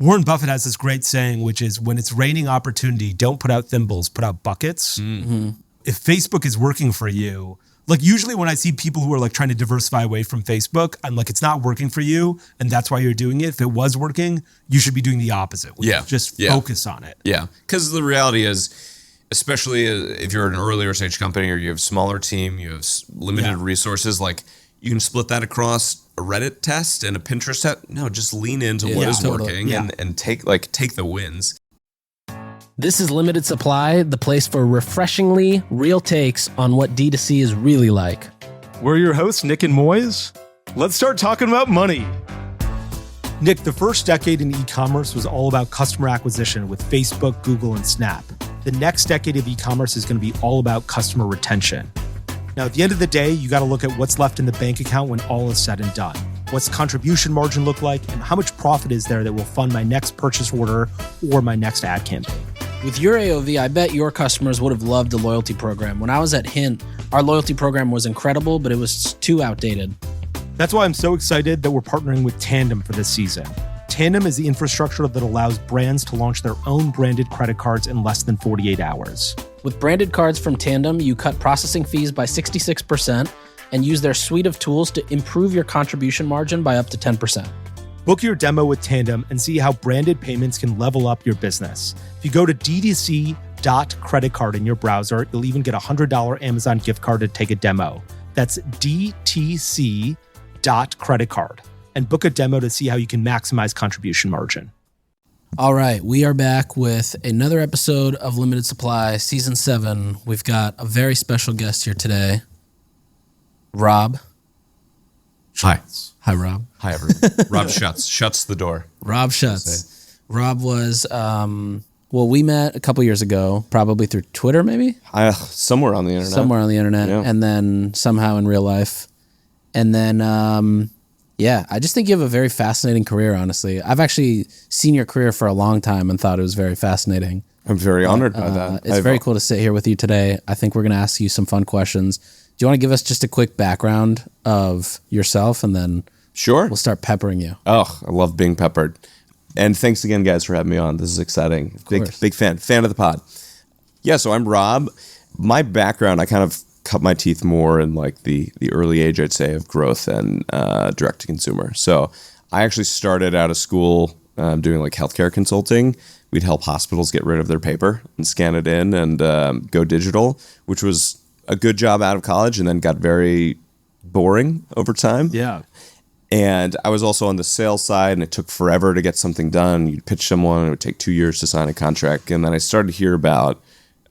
Warren Buffett has this great saying, which is when it's raining opportunity, don't put out thimbles, put out buckets. Mm-hmm. If Facebook is working for you, like usually when I see people who are like trying to diversify away from Facebook, I'm like, it's not working for you. And that's why you're doing it. If it was working, you should be doing the opposite. Just focus on it. Yeah. Because the reality is, especially if you're an earlier stage company or you have a smaller team, you have limited resources, like you can split that across a Reddit test and a Pinterest test. No, just lean into what is working and take the wins. This is Limited Supply, the place for refreshingly real takes on what D2C is really like. We're your hosts, Nik and Moiz. Let's start talking about money. Nik, the first decade in e-commerce was all about customer acquisition with Facebook, Google, and Snap. The next decade of e-commerce is going to be all about customer retention. Now, at the end of the day, you got to look at what's left in the bank account when all is said and done. What's contribution margin look like, and how much profit is there that will fund my next purchase order or my next ad campaign? With your AOV, I bet your customers would have loved the loyalty program. When I was at Hint, our loyalty program was incredible, but it was too outdated. That's why I'm so excited that we're partnering with Tandem for this season. Tandem is the infrastructure that allows brands to launch their own branded credit cards in less than 48 hours. With branded cards from Tandem, you cut processing fees by 66% and use their suite of tools to improve your contribution margin by up to 10%. Book your demo with Tandem and see how branded payments can level up your business. If you go to ddc.creditcard in your browser, you'll even get a $100 Amazon gift card to take a demo. That's DTC.creditcard. And book a demo to see how you can maximize contribution margin. All right, we are back with another episode of Limited Supply, Season 7. We've got a very special guest here today, Rob. Hi. Hi, Rob. Hi, everyone. Rob Schutz. Shuts the door. Rob Schutz. Rob was, we met a couple years ago, probably through Twitter, maybe? Somewhere on the internet. Yeah. And then somehow in real life. And then, I just think you have a very fascinating career, honestly. I've actually seen your career for a long time and thought it was very fascinating. I'm very honored by that. It's very cool to sit here with you today. I think we're going to ask you some fun questions. Do you want to give us just a quick background of yourself and then we'll start peppering you? Oh, I love being peppered. And thanks again, guys, for having me on. This is exciting. Big fan of the pod. Yeah, so I'm Rob. My background, I kind of cut my teeth more in like the early age, I'd say, of growth and direct to consumer. So I actually started out of school doing like healthcare consulting. We'd help hospitals get rid of their paper and scan it in and go digital, which was a good job out of college and then got very boring over time. Yeah. And I was also on the sales side, and it took forever to get something done. You'd pitch someone, it would take 2 years to sign a contract. And then I started to hear about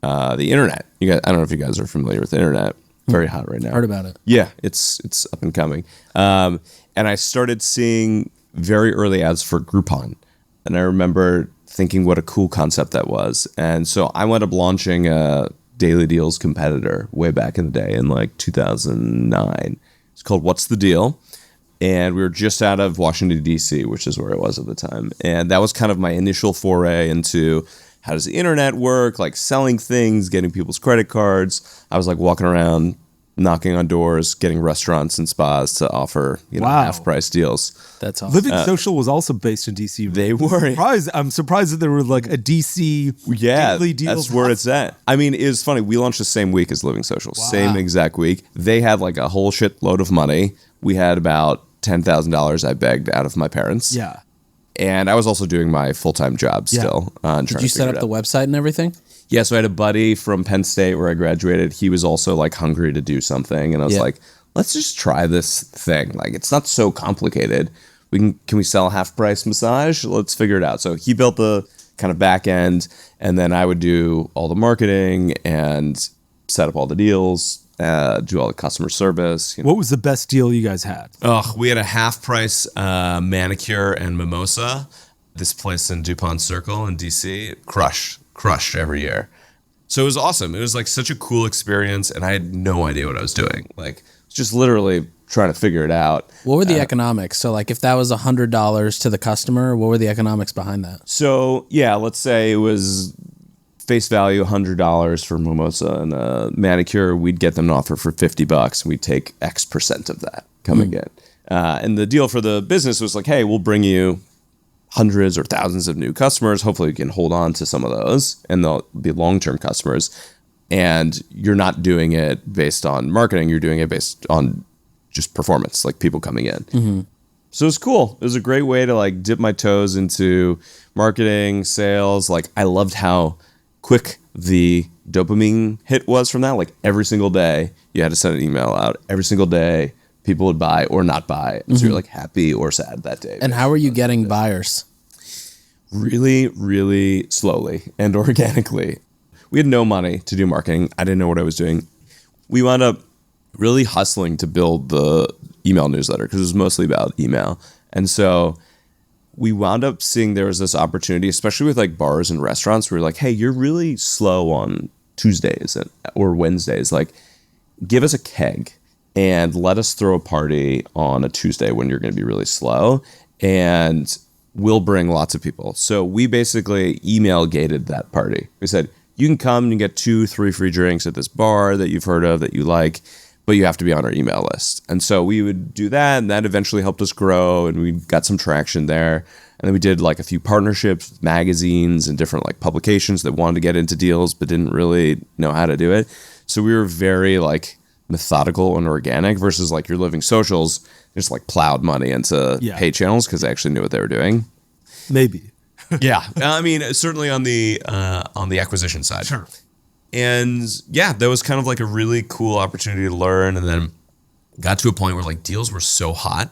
the internet. I don't know if you guys are familiar with the internet. Very hot right now. Heard about it. Yeah, it's up and coming. And I started seeing very early ads for Groupon. And I remember thinking what a cool concept that was. And so I wound up launching a Daily Deals competitor way back in the day in like 2009. It's called What's the Deal? And we were just out of Washington, D.C., which is where I was at the time. And that was kind of my initial foray into how does the internet work, like selling things, getting people's credit cards. I was like walking around, knocking on doors, getting restaurants and spas to offer half-price deals. That's awesome. Living Social was also based in D.C. They were. I'm surprised that there were like a D.C. Daily Deals. That's where it's at. I mean, it was funny. We launched the same week as Living Social, same exact week. They had like a whole shit load of money. We had about $10,000 I begged out of my parents. Yeah. And I was also doing my full-time job still. Did you set up the website and everything? Yeah, so I had a buddy from Penn State where I graduated. He was also like hungry to do something. And I was like, let's just try this thing. Like, it's not so complicated. Can we sell a half-price massage? Let's figure it out. So he built the kind of back end, and then I would do all the marketing and set up all the deals, do all the customer service. What was the best deal you guys had? We had a half-price manicure and mimosa. This place in DuPont Circle in D.C. crushed every year. So it was awesome. It was like such a cool experience, and I had no idea what I was doing. Like, just literally trying to figure it out. What were the economics? So like if that was $100 to the customer, what were the economics behind that? So yeah, let's say it was face value $100 for mimosa and a manicure. We'd get them an offer for $50 and we'd take X% of that coming in. And the deal for the business was like, hey, we'll bring you hundreds or thousands of new customers. Hopefully you can hold on to some of those and they'll be long-term customers. And you're not doing it based on marketing. You're doing it based on just performance, like people coming in. Mm-hmm. So it was cool. It was a great way to like dip my toes into marketing, sales. Like I loved how quick the dopamine hit was from that. Like every single day you had to send an email out. Every single day people would buy or not buy. So you're like happy or sad that day. And how are you getting buyers? Really, really slowly and organically. We had no money to do marketing. I didn't know what I was doing. We wound up really hustling to build the email newsletter because it was mostly about email. And so we wound up seeing there was this opportunity, especially with like bars and restaurants, where we're like, hey, you're really slow on Tuesdays or Wednesdays. Like, give us a keg and let us throw a party on a Tuesday when you're going to be really slow, and we'll bring lots of people. So we basically email gated that party. We said, you can come and get 2-3 free drinks at this bar that you've heard of that you like, but you have to be on our email list. And so we would do that, and that eventually helped us grow, and we got some traction there. And then we did like a few partnerships with magazines and different like publications that wanted to get into deals but didn't really know how to do it. So we were very like methodical and organic versus like your Living Socials just like plowed money into paid channels because they actually knew what they were doing. Maybe. Yeah, I mean, certainly on the acquisition side. Sure. And yeah, that was kind of like a really cool opportunity to learn. And then got to a point where like deals were so hot.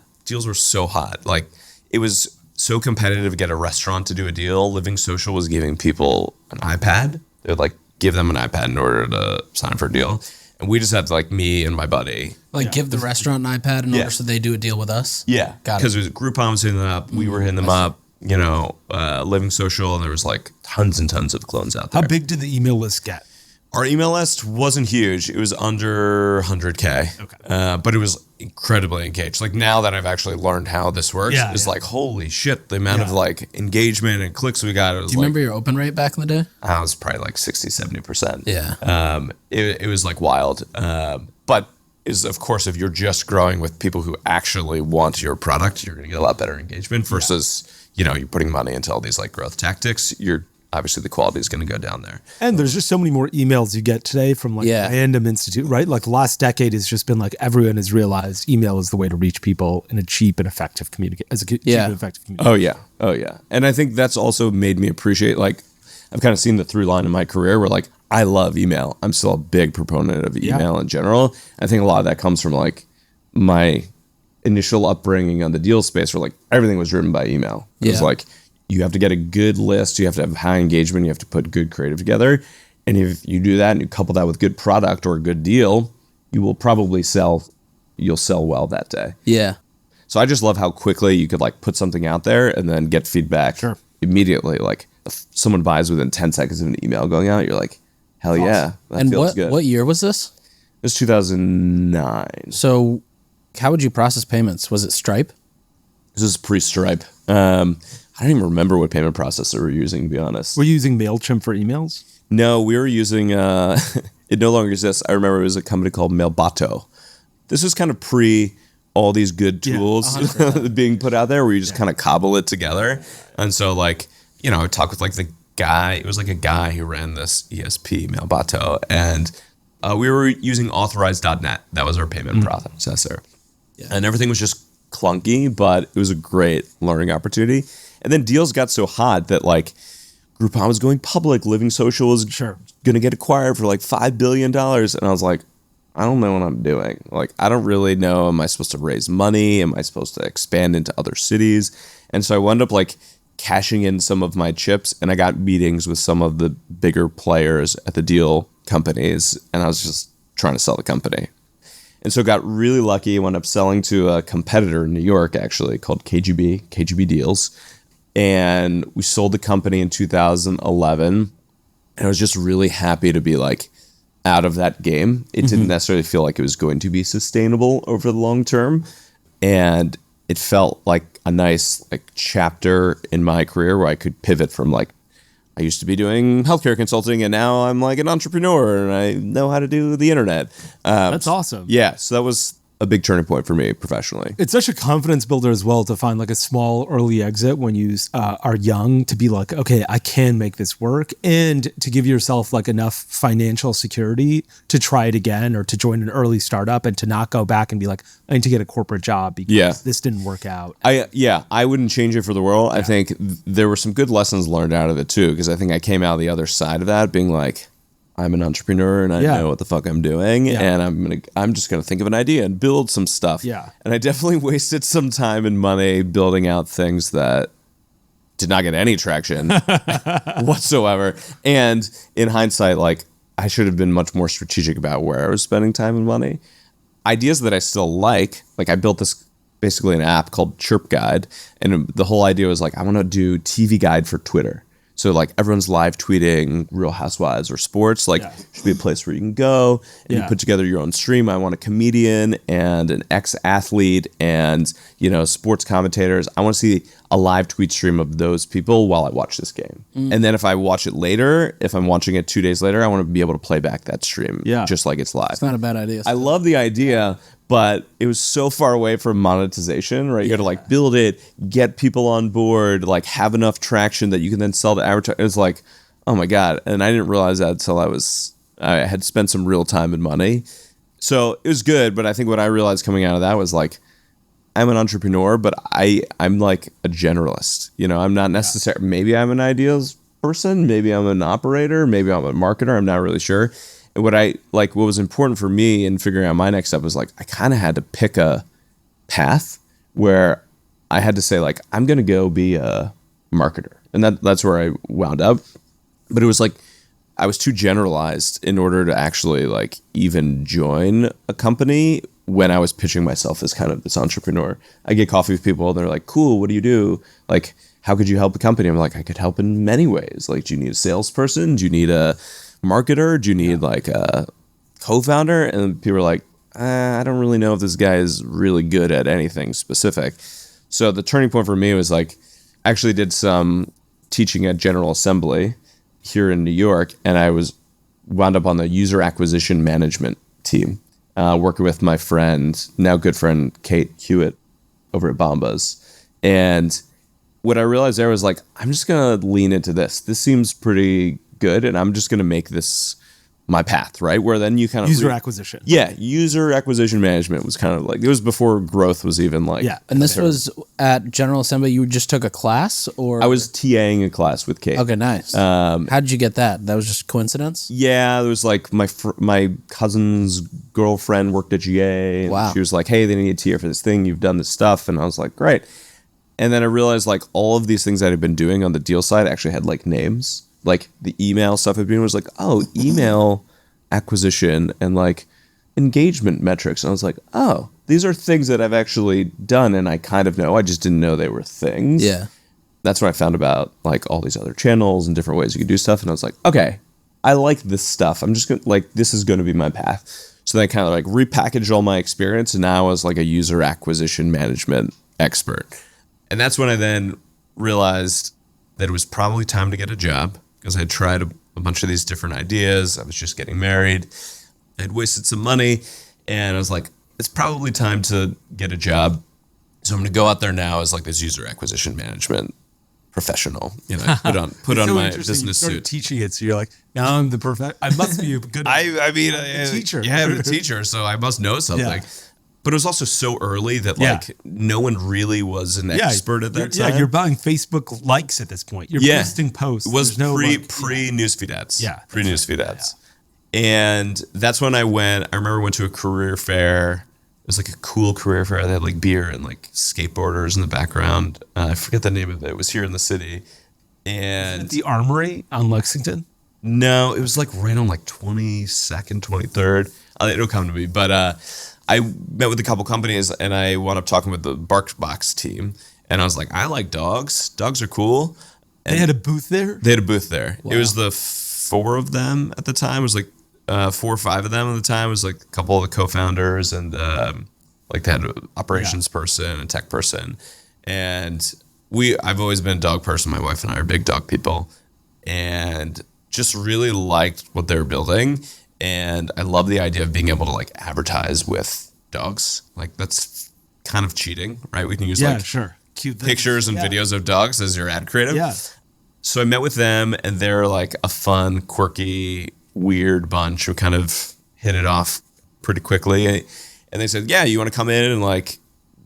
Like it was so competitive to get a restaurant to do a deal. Living Social was giving people an iPad. They would like give them an iPad in order to sign up for a deal. And we just had to, like, me and my buddy. Like give the restaurant an iPad in order so they do a deal with us? Yeah. Got it. Because it was Groupon was hitting them up. We were hitting them up. You know, Living Social, and there was like tons and tons of clones out there. How big did the email list get? Our email list wasn't huge. It was under 100K. Okay. But it was incredibly engaged. Like now that I've actually learned how this works, it's like, holy shit, the amount of like engagement and clicks we got. It was Do you remember your open rate back in the day? I was probably like 60-70%. Yeah. It was like wild. But is of course, if you're just growing with people who actually want your product, you're going to get a lot better engagement versus, you know, you're putting money into all these like growth tactics. Obviously the quality is going to go down there. And there's just so many more emails you get today from like random institute, right? Like the last decade has just been like everyone has realized email is the way to reach people in a cheap and effective communication. Oh yeah. And I think that's also made me appreciate, like, I've kind of seen the through line in my career where like I love email. I'm still a big proponent of email in general. I think a lot of that comes from like my initial upbringing on the deal space where like everything was driven by email. It was like, you have to get a good list. You have to have high engagement. You have to put good creative together. And if you do that and you couple that with good product or a good deal, you will probably you'll sell well that day. Yeah. So I just love how quickly you could like put something out there and then get feedback immediately. Like if someone buys within 10 seconds of an email going out, you're like, hell yeah. That and feels good. What year was this? It was 2009. So how would you process payments? Was it Stripe? This is pre-Stripe. I don't even remember what payment processor we were using, to be honest. Were you using MailChimp for emails? No, we were using, it no longer exists. I remember it was a company called Mailbato. This was kind of pre all these good tools being put out there where you just kind of cobble it together. And so like, you know, I would talk with like the guy, it was like a guy who ran this ESP Mailbato, and we were using authorized.net. That was our payment processor. Yeah. And everything was just clunky, but it was a great learning opportunity. And then deals got so hot that like Groupon was going public. Living Social was going to get acquired for like $5 billion. And I was like, I don't know what I'm doing. Like, I don't really know. Am I supposed to raise money? Am I supposed to expand into other cities? And so I wound up like cashing in some of my chips, and I got meetings with some of the bigger players at the deal companies. And I was just trying to sell the company. And so got really lucky. I wound up selling to a competitor in New York, actually, called KGB Deals. And we sold the company in 2011. And I was just really happy to be like out of that game. It didn't necessarily feel like it was going to be sustainable over the long term. And it felt like a nice like chapter in my career where I could pivot from like, I used to be doing healthcare consulting and now I'm like an entrepreneur and I know how to do the internet. That's awesome. Yeah. So that was a big turning point for me professionally. It's such a confidence builder as well to find like a small early exit when you are young to be like, okay, I can make this work, and to give yourself like enough financial security to try it again or to join an early startup and to not go back and be like, I need to get a corporate job because this didn't work out. I wouldn't change it for the world. I think there were some good lessons learned out of it too, because I think I came out the other side of that being like, I'm an entrepreneur and I know what the fuck I'm doing, and I'm just gonna think of an idea and build some stuff. Yeah. And I definitely wasted some time and money building out things that did not get any traction whatsoever. And in hindsight, like I should have been much more strategic about where I was spending time and money. Ideas that I still like I built this basically an app called Chirp Guide, and the whole idea was like I want to do TV guide for Twitter. So like everyone's live tweeting Real Housewives or sports, like should be a place where you can go and you put together your own stream. I want a comedian and an ex-athlete and, you know, sports commentators. I want to see a live tweet stream of those people while I watch this game. And then if I watch it later, if I'm watching it 2 days later, I want to be able to play back that stream just like it's live. It's not a bad idea. I love the idea, but it was so far away from monetization, right? You got to like build it, get people on board, like have enough traction that you can then sell to advertisers. It was like, oh my God. And I didn't realize that until I had spent some real time and money. So it was good. But I think what I realized coming out of that was like, I'm an entrepreneur, but I'm like a generalist. You know, I'm not necessarily, maybe I'm an ideals person, maybe I'm an operator, maybe I'm a marketer. I'm not really sure. And what was important for me in figuring out my next step was like, I kind of had to pick a path where I had to say like, I'm going to go be a marketer. And that's where I wound up. But it was like, I was too generalized in order to actually like even join a company when I was pitching myself as kind of this entrepreneur. I get coffee with people and they're like, cool, what do you do? Like, how could you help the company? I'm like, I could help in many ways. Like, do you need a salesperson? Do you need a marketer? Do you need like a co-founder? And people are like, I don't really know if this guy is really good at anything specific. So the turning point for me was like, I actually did some teaching at General Assembly here in New York, and I wound up on the user acquisition management team, working with my friend, now good friend, Kate Hewitt over at Bombas. And what I realized there was like, I'm just going to lean into this. This seems pretty good, and I'm just going to make this my path, right? Where then you kind of user acquisition. Yeah, user acquisition management was kind of like, it was before growth was even like. Yeah. And this was at General Assembly. You just took a class, or I was TAing a class with Kate. Okay, nice. How did you get that? That was just coincidence? Yeah, there was like my cousin's girlfriend worked at GA. And Wow. She was like, hey, they need a TA for this thing. You've done this stuff. And I was like, great. And then I realized like all of these things that I'd been doing on the deal side actually had like names. Like the email stuff I'd been doing was like, oh, email acquisition and like engagement metrics. And I was like, oh, these are things that I've actually done and I kind of know. I just didn't know they were things. Yeah. That's what I found about like all these other channels and different ways you could do stuff. And I was like, okay, I like this stuff. I'm just going to like, this is going to be my path. So then I kind of like repackaged all my experience, and now I was like a user acquisition management expert. And that's when I then realized that it was probably time to get a job, because I had tried a bunch of these different ideas. I was just getting married. I'd wasted some money, and I was like, it's probably time to get a job. So I'm going to go out there now as like this user acquisition management professional. You know, put on my business suit. Teaching it, so you're like, now I'm the perfect. I must be a good. I mean, teacher. Yeah, I'm a teacher, so I must know something. Yeah. But it was also so early that like no one really was an expert at that time. Yeah, you're buying Facebook likes at this point. You're posting posts. It was There's pre newsfeed ads. Yeah, pre newsfeed ads. And that's when I remember went to a career fair. It was like a cool career fair. They had like beer and like skateboarders in the background. I forget the name of it. It was here in the city. And the Armory on Lexington. No, it was like right on like 22nd, 23rd. It'll come to me. But I met with a couple companies, and I wound up talking with the BarkBox's team. And I was like, I like dogs. Dogs are cool. And they had a booth there? They had a booth there. Wow. It was the 4 of them at the time. It was like 4 or 5 of them at the time. It was like a couple of the co-founders, and like they had an operations person and tech person. And I've always been a dog person. My wife and I are big dog people, and just really liked what they were building. And I love the idea of being able to like advertise with dogs. Like that's kind of cheating, right? We can use sure. Cute things. pictures and videos of dogs as your ad creative. Yeah. So I met with them, and they're like a fun, quirky, weird bunch who kind of hit it off pretty quickly. And they said, yeah, you want to come in and like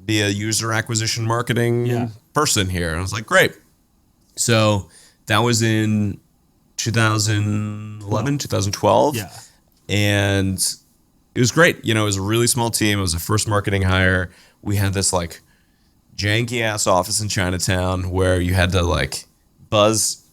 be a user acquisition marketing person here? And I was like, great. So that was in 2011, 2012. Yeah. And it was great. You know, it was a really small team. It was a first marketing hire. We had this like janky ass office in Chinatown where you had to like buzz.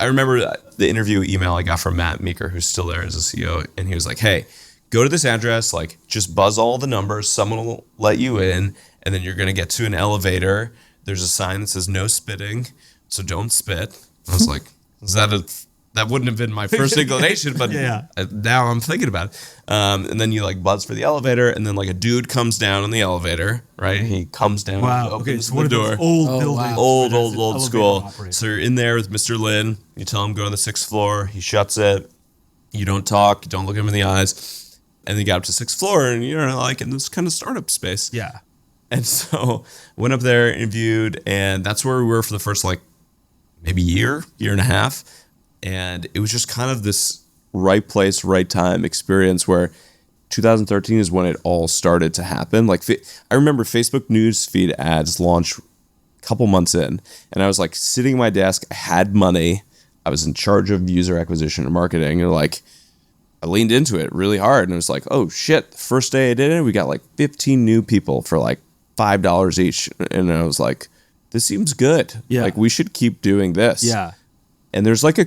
I remember the interview email I got from Matt Meeker, who's still there as a CEO. And he was like, hey, go to this address, like just buzz all the numbers. Someone will let you in. And then you're going to get to an elevator. There's a sign that says no spitting. So don't spit. I was like, that wouldn't have been my first inclination, but now I'm thinking about it. And then you like buzz for the elevator, and then like a dude comes down in the elevator, right? He comes down, opens the door. Old building. Old school. So you're in there with Mr. Lin. You tell him go on the 6th floor. He shuts it. You don't talk. You don't look him in the eyes. And then you got up to 6th floor, and you're like in this kind of startup space. Yeah. And so went up there, interviewed, and that's where we were for the first like maybe year and a half. And it was just kind of this right place, right time experience where 2013 is when it all started to happen. Like I remember Facebook newsfeed ads launched a couple months in, and I was like sitting at my desk. I had money. I was in charge of user acquisition and marketing, and like I leaned into it really hard, and it was like, oh shit! The first day I did it, we got like 15 new people for like $5 each, and I was like, this seems good. Yeah. Like we should keep doing this. Yeah. And there's like a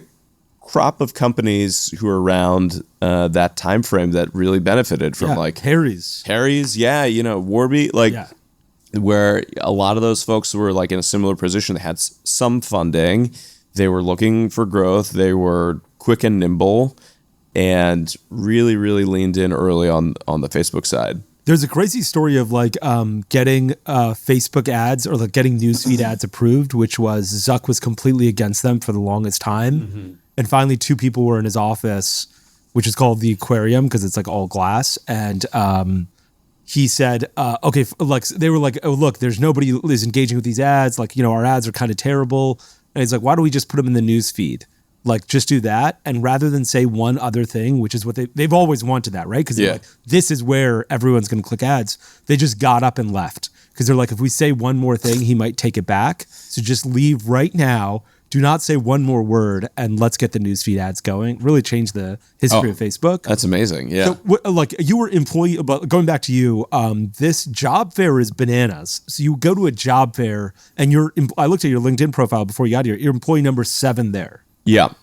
crop of companies who are around that time frame that really benefited from like Harry's, you know, Warby, like where a lot of those folks were like in a similar position. They had some funding, they were looking for growth, they were quick and nimble, and really, really leaned in early on the Facebook side. There's a crazy story of like getting Facebook ads or like getting newsfeed ads approved, which was Zuck was completely against them for the longest time. Mm-hmm. And finally, 2 people were in his office, which is called the aquarium because it's like all glass. And he said, okay, like they were like, oh, look, there's nobody who's engaging with these ads. Like, you know, our ads are kind of terrible. And he's like, why don't we just put them in the newsfeed? Like, just do that. And rather than say one other thing, which is what they've always wanted that, right? Because like, this is where everyone's going to click ads. They just got up and left because they're like, if we say one more thing, he might take it back. So just leave right now. Do not say one more word, and let's get the newsfeed ads going. Really change the history of Facebook. That's amazing. Yeah. So, like you were employee, but going back to you, this job fair is bananas. So you go to a job fair, and I looked at your LinkedIn profile before you got here. You're employee number 7 there. Yeah.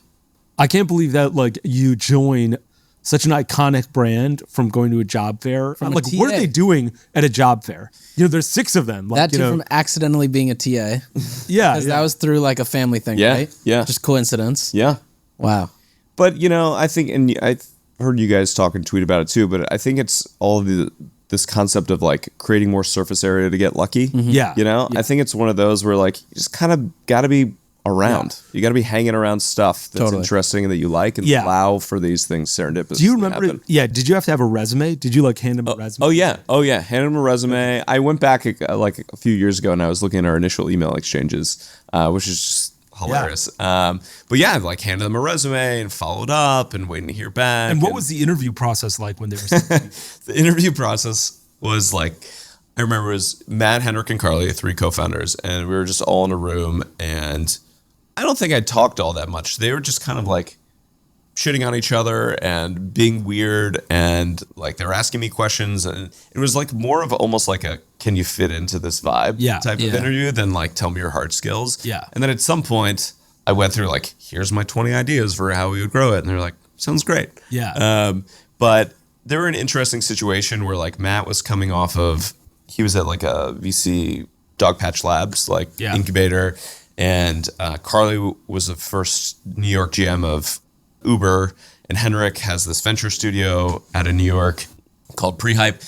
I can't believe that like you join such an iconic brand from going to a job fair. Like, what are they doing at a job fair? You know, there's 6 of them. Like, that too, from accidentally being a TA. Yeah. Because that was through like a family thing, right? Yeah. Just coincidence. Yeah. Wow. But, you know, I think, and I heard you guys talk and tweet about it too, but I think it's all of this concept of like creating more surface area to get lucky. Mm-hmm. Yeah. You know, I think it's one of those where like you just kind of got to be around. You got to be hanging around stuff that's interesting and that you like, and allow for these things serendipitous. Do you remember? Yeah. Did you have to have a resume? Did you like hand him a resume? Oh yeah. Hand him a resume. I went back like a few years ago and I was looking at our initial email exchanges, which is just hilarious. But yeah, like handed them a resume and followed up and waiting to hear back. And what was the interview process like when they were? The interview process was like, I remember it was Matt, Henrik, and Carly, 3 co-founders, and we were just all in a room, and I don't think I talked all that much. They were just kind of like shitting on each other and being weird, and like they were asking me questions, and it was like more of almost like a can you fit into this vibe type of interview than like tell me your hard skills. Yeah. And then at some point I went through like, here's my 20 ideas for how we would grow it, and they're like, sounds great. Yeah. But they were in an interesting situation where like Matt was coming off of, he was at like a VC Dogpatch Labs like incubator. And Carly was the first New York GM of Uber, and Henrik has this venture studio out of New York called Prehype.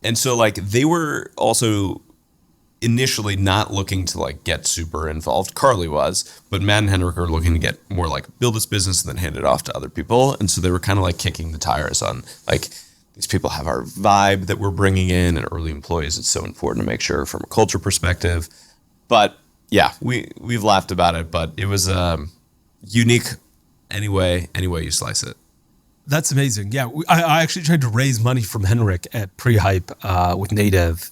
And so like they were also initially not looking to like get super involved. Carly was, but Matt and Henrik are looking to get more like build this business and then hand it off to other people. And so they were kind of like kicking the tires on like, these people have our vibe that we're bringing in, and early employees, it's so important to make sure from a culture perspective. But yeah, we've laughed about it, but it was unique any way you slice it. That's amazing. Yeah, I actually tried to raise money from Henrik at pre-hype with Native,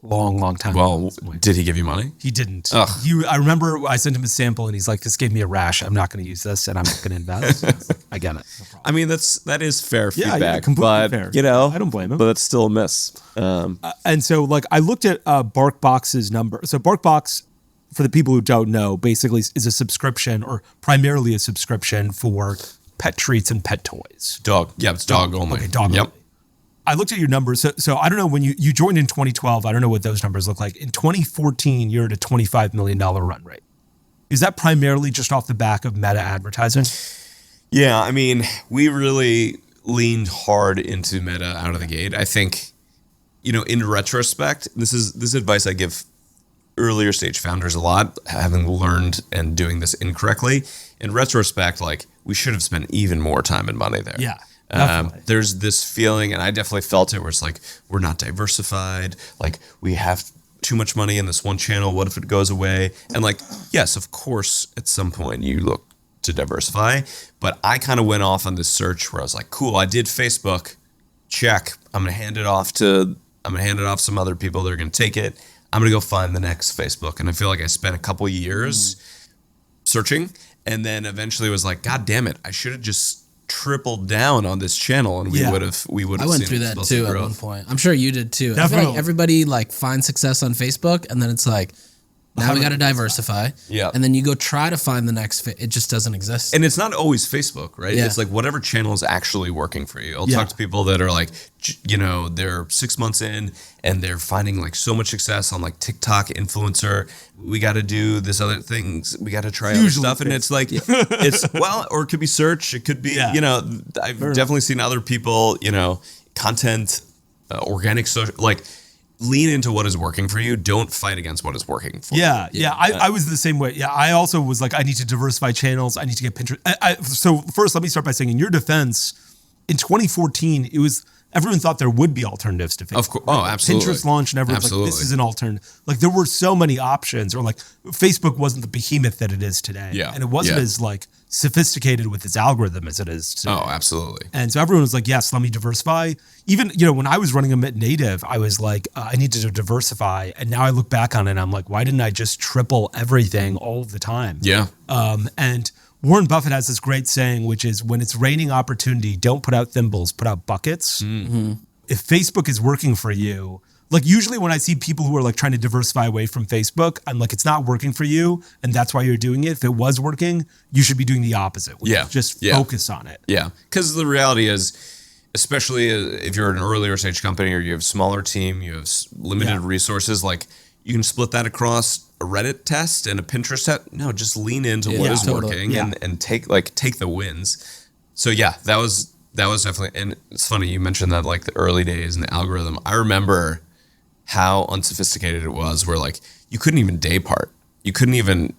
long time ago. Well, did he give you money? He didn't. Ugh. I remember I sent him a sample and he's like, this gave me a rash. I'm not going to use this and I'm not going to invest. I get it. No problem. I mean, that is fair feedback, yeah, completely but fair. I don't blame him. But that's still a miss. And so I looked at BarkBox's number. So BarkBox, for the people who don't know, basically is a subscription, or primarily a subscription for pet treats and pet toys. Dog. Yeah, it's dog only. Okay, dog yep. only. I looked at your numbers. So I don't know, when you joined in 2012, I don't know what those numbers look like. In 2014, you're at a $25 million run rate. Is that primarily just off the back of Meta advertising? Yeah, I mean, we really leaned hard into Meta out of the gate. I think, in retrospect, this is advice I give earlier stage founders a lot, having learned and doing this incorrectly. In retrospect, we should have spent even more time and money there. Yeah. There's this feeling, and I definitely felt it, where it's we're not diversified. We have too much money in this one channel. What if it goes away? And yes, of course, at some point you look to diversify. But I kind of went off on this search where I was like, cool, I did Facebook. Check. I'm going to hand it off to some other people that are going to take it. I'm going to go find the next Facebook. And I feel like I spent a couple years searching, and then eventually was like, God damn it, I should have just tripled down on this channel, and we would have I went seen through that explosive too growth. at one point. I'm sure you did too. I feel Definitely. like everybody finds success on Facebook, and then it's now we got to diversify. Yeah. And then you go try to find the next it just doesn't exist. And it's not always Facebook, right? Yeah. It's whatever channel is actually working for you. I'll Yeah. talk to people that are they're 6 months in and they're finding so much success on TikTok influencer. We got to do this other things. We got to try other Usually stuff. And it's or it could be search. It could be, I've definitely seen other people, content, organic social, lean into what is working for you. Don't fight against what is working for you. Yeah. I was the same way. Yeah, I also was I need to diversify channels. I need to get Pinterest. So first, let me start by saying, in your defense, in 2014, everyone thought there would be alternatives to Facebook. Of course. Oh, absolutely. Pinterest launched and everyone's Absolutely. this is an alternative. There were so many options, or Facebook wasn't the behemoth that it is today. Yeah. And it wasn't Yeah. as sophisticated with its algorithm as it is today. Oh, absolutely. And so everyone was like, yes, let me diversify. Even, when I was running a Native, I was like, I needed to diversify. And now I look back on it and I'm like, why didn't I just triple everything all the time? Yeah. And Warren Buffett has this great saying, which is, when it's raining opportunity, don't put out thimbles, put out buckets. Mm-hmm. If Facebook is working for you, usually when I see people who are trying to diversify away from Facebook, I'm like, it's not working for you, and that's why you're doing it. If it was working, you should be doing the opposite. Just focus on it. Yeah. Because the reality is, especially if you're an earlier stage company or you have a smaller team, you have limited resources, you can split that across a Reddit test and a Pinterest test. No, just lean into what is working and take the wins. So yeah, that was definitely, and it's funny you mentioned that the early days and the algorithm. I remember how unsophisticated it was, where you couldn't even day part. You couldn't even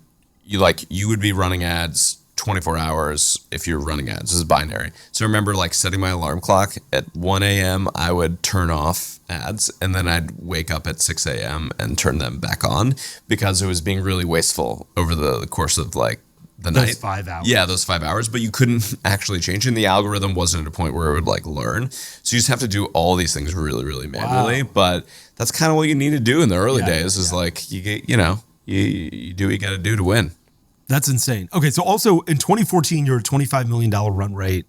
you would be running ads 24 hours if you're running ads. This is binary. So I remember setting my alarm clock at 1 a.m. I would turn off ads, and then I'd wake up at 6 a.m. and turn them back on, because it was being really wasteful over the course of the night. Those 5 hours. Yeah, those 5 hours, but you couldn't actually change it. And the algorithm wasn't at a point where it would learn. So you just have to do all these things really, really manually. Wow. But that's kind of what you need to do in the early days. Is you get, you do what you got to do to win. That's insane. Okay, so also in 2014, you're a $25 million run rate.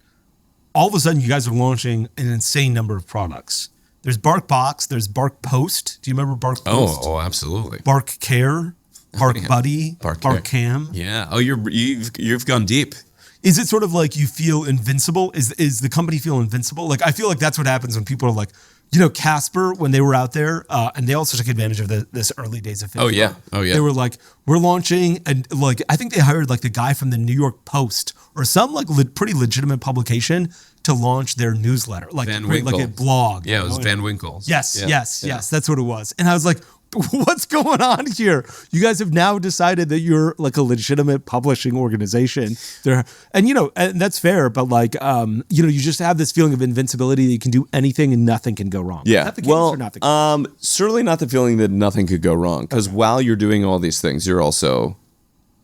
All of a sudden, you guys are launching an insane number of products. There's BarkBox, there's BarkPost. Do you remember BarkPost? Oh, absolutely. BarkCare, BarkBuddy, BarkCam. Yeah. Oh, you've gone deep. Is it sort of you feel invincible? Is the company feel invincible? I feel like that's what happens when people are Casper, when they were out there, and they also took advantage of this early days of Facebook. Oh yeah. They were we're launching, and I think they hired the guy from the New York Post or some pretty legitimate publication to launch their newsletter, Van Winkle. a blog. Yeah, it was Van Winkle's. Yes, that's what it was. And I was like, what's going on here? You guys have now decided that you're like a legitimate publishing organization. And that's fair, but like, you just have this feeling of invincibility that you can do anything and nothing can go wrong. Yeah. Is that the case or not the case? Certainly not the feeling that nothing could go wrong. Because while you're doing all these things, you're also,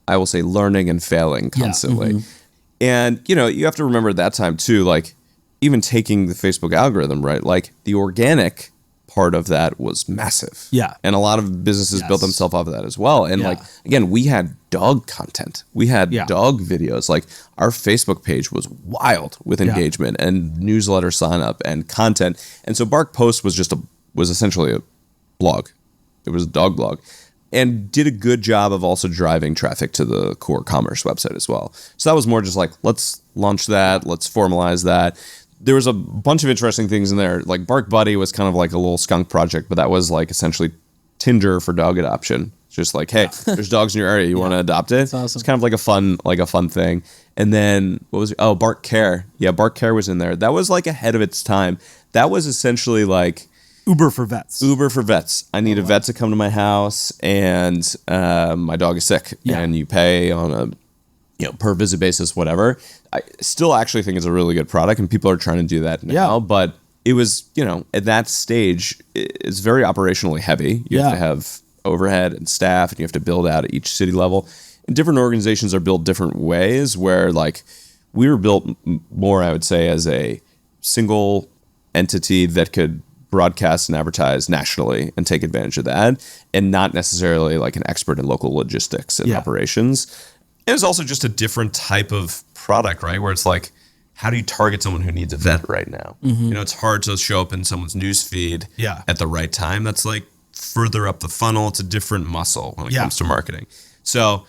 I will say, learning and failing constantly. Mm-hmm. And, you have to remember at that time too, like even taking the Facebook algorithm, right? Like the organic part of that was massive. Yeah. And a lot of businesses built themselves off of that as well. And like, again, we had dog content. We had dog videos. Like our Facebook page was wild with engagement and newsletter sign up and content. And so Bark Post was was essentially a blog. It was a dog blog. And did a good job of also driving traffic to the core commerce website as well. So that was more just like, let's launch that. Let's formalize that. There was a bunch of interesting things in there. Like Bark Buddy was kind of like a little skunk project, but that was like essentially Tinder for dog adoption. It's just like, hey, there's dogs in your area. You want to adopt it? That's awesome. It's kind of like a fun thing. And then what was it? Oh, Bark Care. Yeah, Bark Care was in there. That was like ahead of its time. That was essentially like Uber for vets. I need a vet to come to my house, and my dog is sick, and you pay on a per visit basis, whatever. I still actually think it's a really good product, and people are trying to do that now. But it was, at that stage, it's very operationally heavy. You have to have overhead and staff, and you have to build out at each city level. And different organizations are built different ways. Where like we were built more, I would say, as a single entity that could broadcast and advertise nationally and take advantage of that, and not necessarily like an expert in local logistics and operations. It was also just a different type of product, right? Where it's like, how do you target someone who needs a vet right now? It's hard to show up in someone's news feed at the right time. That's like further up the funnel. It's a different muscle when it comes to marketing. So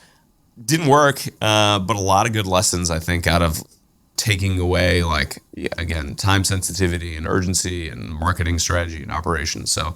didn't work, but a lot of good lessons, I think, out of taking away, like, again, time sensitivity and urgency and marketing strategy and operations. So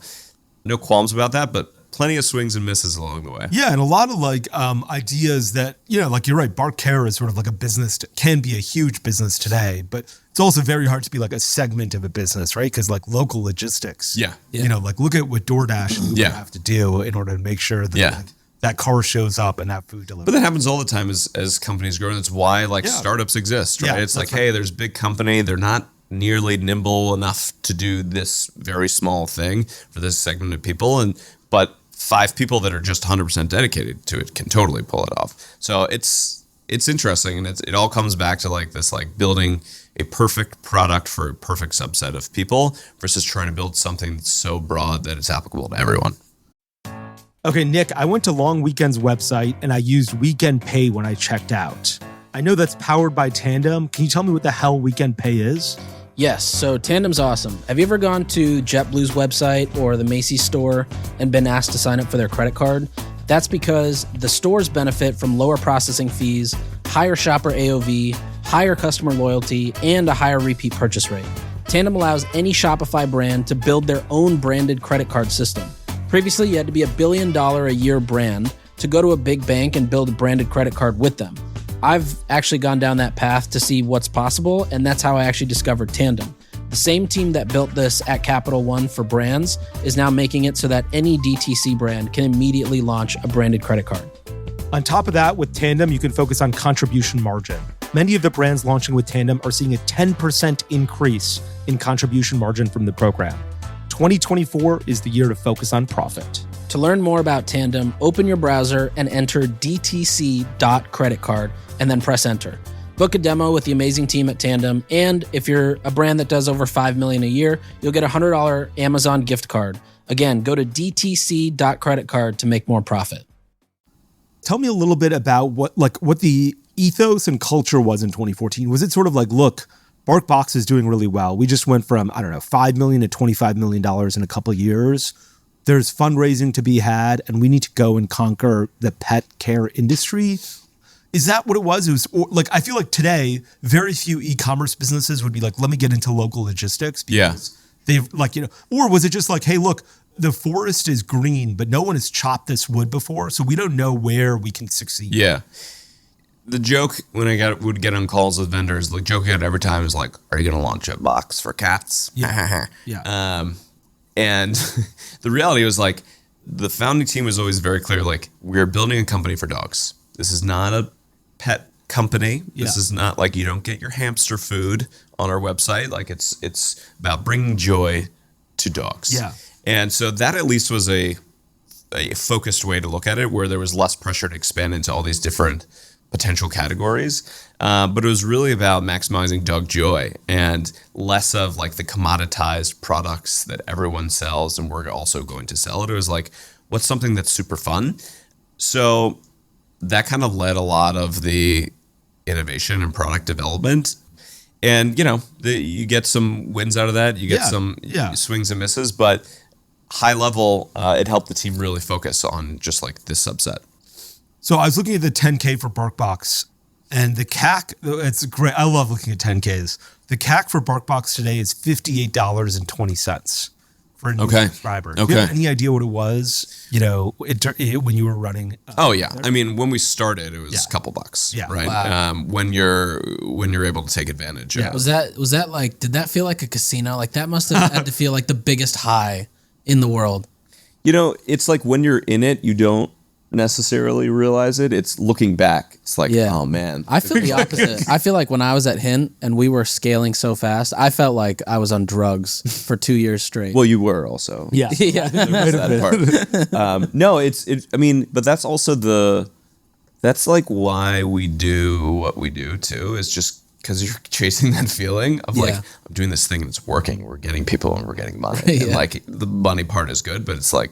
no qualms about that, but plenty of swings and misses along the way. Yeah, and a lot of like ideas that, like you're right, Bark Care is sort of like a business, can be a huge business today, but it's also very hard to be like a segment of a business, right? Because like local logistics, like look at what DoorDash and Uber have to do in order to make sure that that car shows up and that food delivered. But that happens all the time as companies grow, and that's why like startups exist, right? It's like, hey, there's a big company, they're not nearly nimble enough to do this very small thing for this segment of people, but 5 people that are just 100% dedicated to it can totally pull it off. So it's interesting, and it all comes back to like this, like building a perfect product for a perfect subset of people versus trying to build something that's so broad that it's applicable to everyone. Okay, Nik, I went to Long Weekend's website and I used Weekend Pay when I checked out. I know that's powered by Tandem. Can you tell me what the hell Weekend Pay is? Yes, so Tandem's awesome. Have you ever gone to JetBlue's website or the Macy's store and been asked to sign up for their credit card? That's because the stores benefit from lower processing fees, higher shopper AOV, higher customer loyalty, and a higher repeat purchase rate. Tandem allows any Shopify brand to build their own branded credit card system. Previously, you had to be $1 billion a year brand to go to a big bank and build a branded credit card with them. I've actually gone down that path to see what's possible, and that's how I actually discovered Tandem. The same team that built this at Capital One for brands is now making it so that any DTC brand can immediately launch a branded credit card. On top of that, with Tandem, you can focus on contribution margin. Many of the brands launching with Tandem are seeing a 10% increase in contribution margin from the program. 2024 is the year to focus on profit. To learn more about Tandem, open your browser and enter dtc.creditcard and then press enter. Book a demo with the amazing team at Tandem, and if you're a brand that does over $5 million a year, you'll get a $100 Amazon gift card. Again, go to dtc.creditcard to make more profit. Tell me a little bit about what the ethos and culture was in 2014. Was it sort of like, look, BarkBox is doing really well. We just went from, $5 million to $25 million in a couple of years. There's fundraising to be had, and we need to go and conquer the pet care industry. Is that what it was? It was like, I feel like today, very few e-commerce businesses would be like, let me get into local logistics. Because they've or was it just like, hey, look, the forest is green, but no one has chopped this wood before, so we don't know where we can succeed. Yeah. The joke when would get on calls with vendors, the joke I got every time is like, are you going to launch a box for cats? Yeah. And the reality was like, the founding team was always very clear, like, we're building a company for dogs. This is not a pet company. This is not like, you don't get your hamster food on our website. Like, it's about bringing joy to dogs. Yeah. And so that at least was a focused way to look at it, where there was less pressure to expand into all these different potential categories. But it was really about maximizing dog joy and less of like the commoditized products that everyone sells and we're also going to sell it. It was like, what's something that's super fun? So that kind of led a lot of the innovation and product development. And, you get some wins out of that. You get some swings and misses, but high level, it helped the team really focus on just like this subset. So I was looking at the 10K for BarkBox, and the CAC, it's great. I love looking at 10Ks. The CAC for BarkBox today is $58.20 for a new subscriber. Do you have any idea what it was, when you were running? I mean, when we started, it was a couple bucks, right? Wow. When you're able to take advantage. Yeah. Was that like, did that feel like a casino? Like that must have had to feel like the biggest high in the world. It's like when you're in it, you don't necessarily realize it. It's looking back. It's like, oh man. I feel the opposite. I feel like when I was at Hint and we were scaling so fast, I felt like I was on drugs for 2 years straight. Well, you were also. Yeah. That part. No, I mean, but that's also that's like why we do what we do too, is just because you're chasing that feeling of like, I'm doing this thing and it's working. We're getting people and we're getting money. And like the money part is good, but it's like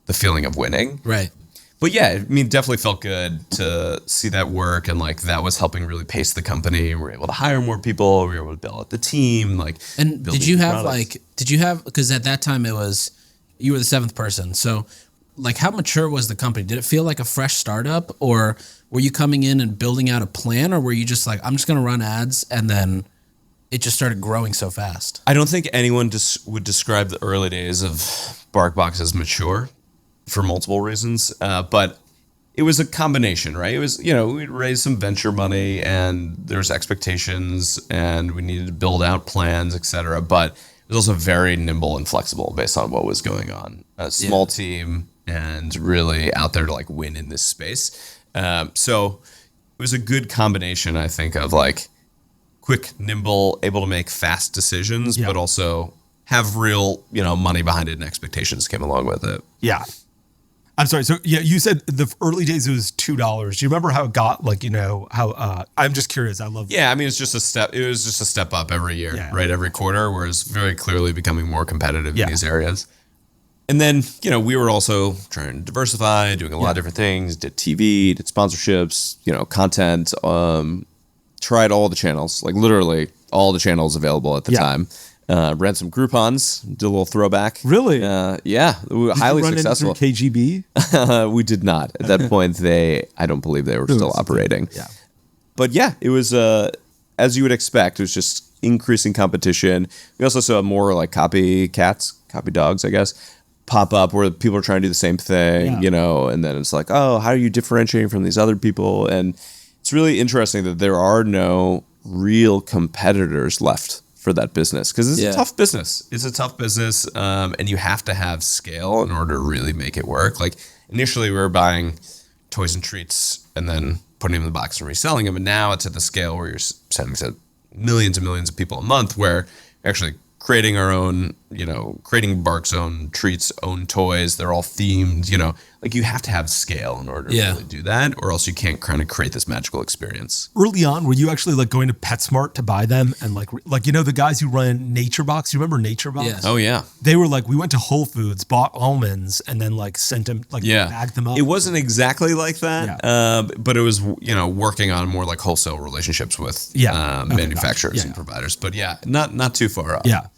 the feeling of winning. Right. But yeah, I mean, it definitely felt good to see that work, and like that was helping really pace the company. We were able to hire more people. We were able to build out the team. And did you have because at that time you were the 7th person. So like, how mature was the company? Did it feel like a fresh startup, or were you coming in and building out a plan, or were you just like, I'm just going to run ads, and then it just started growing so fast? I don't think anyone would describe the early days of BarkBox as mature, for multiple reasons, but it was a combination, right? It was, we'd raised some venture money and there's expectations and we needed to build out plans, et cetera, but it was also very nimble and flexible based on what was going on. A small team and really out there to like win in this space. So it was a good combination, I think, of like quick, nimble, able to make fast decisions, but also have real, money behind it and expectations came along with it. Yeah. I'm sorry. So you said the early days it was $2. Do you remember how it got I'm just curious. I love. Yeah, I mean, it's just a step. It was just a step up every year, right? Every quarter, whereas very clearly becoming more competitive in these areas. And then we were also trying to diversify, doing a lot of different things. Did TV, did sponsorships, content. Tried all the channels, like literally all the channels available at the time. Ran some Groupons, did a little throwback. Really? Yeah, highly successful. KGB? We did not. At that point, I don't believe they were still operating. Yeah. But yeah, it was, as you would expect, it was just increasing competition. We also saw more like copy dogs, I guess, pop up where people are trying to do the same thing, and then it's like, oh, how are you differentiating from these other people? And it's really interesting that there are no real competitors left for that business, because it's a tough business. It's a tough business, and you have to have scale in order to really make it work. Like initially we were buying toys and treats and then putting them in the box and reselling them, and now it's at the scale where you're sending to millions and millions of people a month, where you're actually creating our own, creating Bark's own treats, own toys. They're all themed, like you have to have scale in order to really do that, or else you can't kind of create this magical experience. Early on, were you actually like going to PetSmart to buy them? And like the guys who run Nature Box, you remember Nature Box? Yes. Oh yeah. They were like, we went to Whole Foods, bought almonds, and then like sent them, bagged them up. It wasn't exactly like that, but it was, working on more like wholesale relationships with manufacturers and providers. But not too far off. Yeah.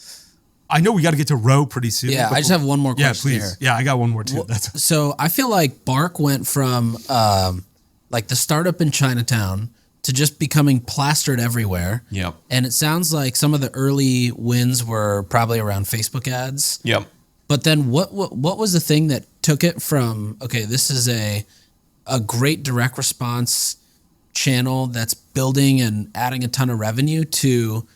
I know we got to get to Row pretty soon. Yeah, I just have one more question. Yeah, please. Here. Yeah, I got one more too. So I feel like Bark went from like the startup in Chinatown to just becoming plastered everywhere. Yep. And it sounds like some of the early wins were probably around Facebook ads. Yep. But then what was the thing that took it from, okay, this is a great direct response channel that's building and adding a ton of revenue, to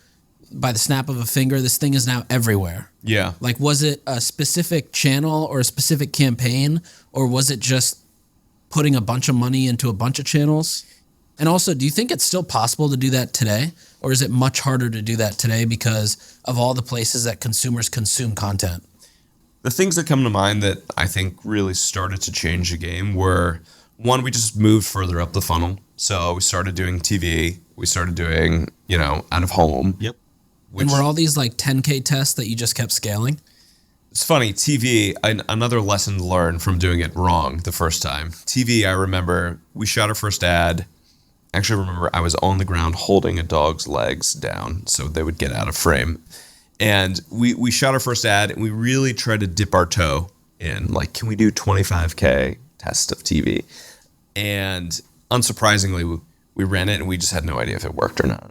by the snap of a finger, this thing is now everywhere. Yeah. Like, was it a specific channel or a specific campaign, or was it just putting a bunch of money into a bunch of channels? And also, do you think it's still possible to do that today, or is it much harder to do that today because of all the places that consumers consume content? The things that come to mind that I think really started to change the game were, one, we just moved further up the funnel. So we started doing TV. We started doing, out of home. Yep. And were all these like 10K tests that you just kept scaling? It's funny, TV, another lesson learned from doing it wrong the first time. TV, I remember we shot our first ad. Actually, remember I was on the ground holding a dog's legs down so they would get out of frame. And we shot our first ad, and we really tried to dip our toe in, like, can we do 25K test of TV? And unsurprisingly, we ran it, and we just had no idea if it worked or not.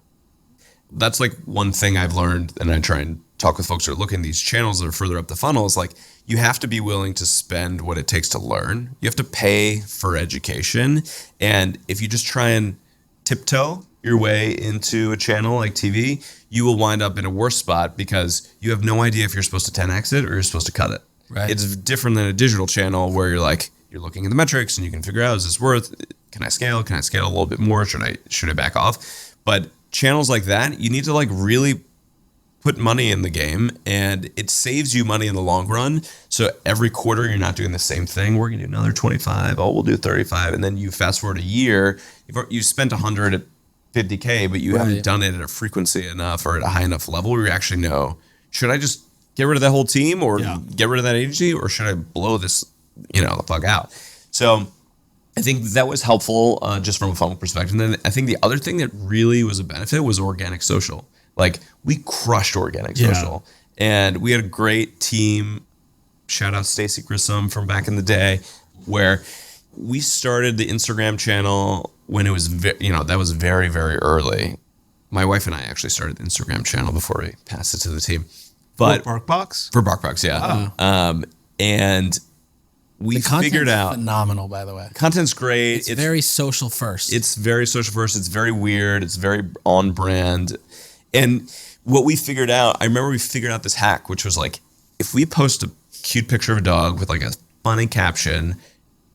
That's like one thing I've learned, and I try and talk with folks who are looking at these channels that are further up the funnel, is like, you have to be willing to spend what it takes to learn. You have to pay for education. And if you just try and tiptoe your way into a channel like TV, you will wind up in a worse spot because you have no idea if you're supposed to 10x it or you're supposed to cut it. Right. It's different than a digital channel where you're looking at the metrics and you can figure out, is this worth, can I scale? Can I scale a little bit more? Should I back off? But channels like that, you need to like really put money in the game, and it saves you money in the long run. So every quarter you're not doing the same thing. We're gonna do another 25. Oh, we'll do 35. And then you fast forward a year, you've spent 150K, but you haven't done it at a frequency enough or at a high enough level where you actually know, should I just get rid of that whole team or get rid of that agency, or should I blow this, the fuck out? So I think that was helpful just from a funnel perspective. And then I think the other thing that really was a benefit was organic social. Like, we crushed organic social, and we had a great team. Shout out Stacy Grissom from back in the day, where we started the Instagram channel when it was, that was very, very early. My wife and I actually started the Instagram channel before we passed it to the team. But For BarkBox? For BarkBox, yeah. And we figured out, phenomenal, by the way. Content's great. It's very social first. It's very social first. It's very weird. It's very on brand. And what we figured out, I remember we figured out this hack, which was like, if we post a cute picture of a dog with like a funny caption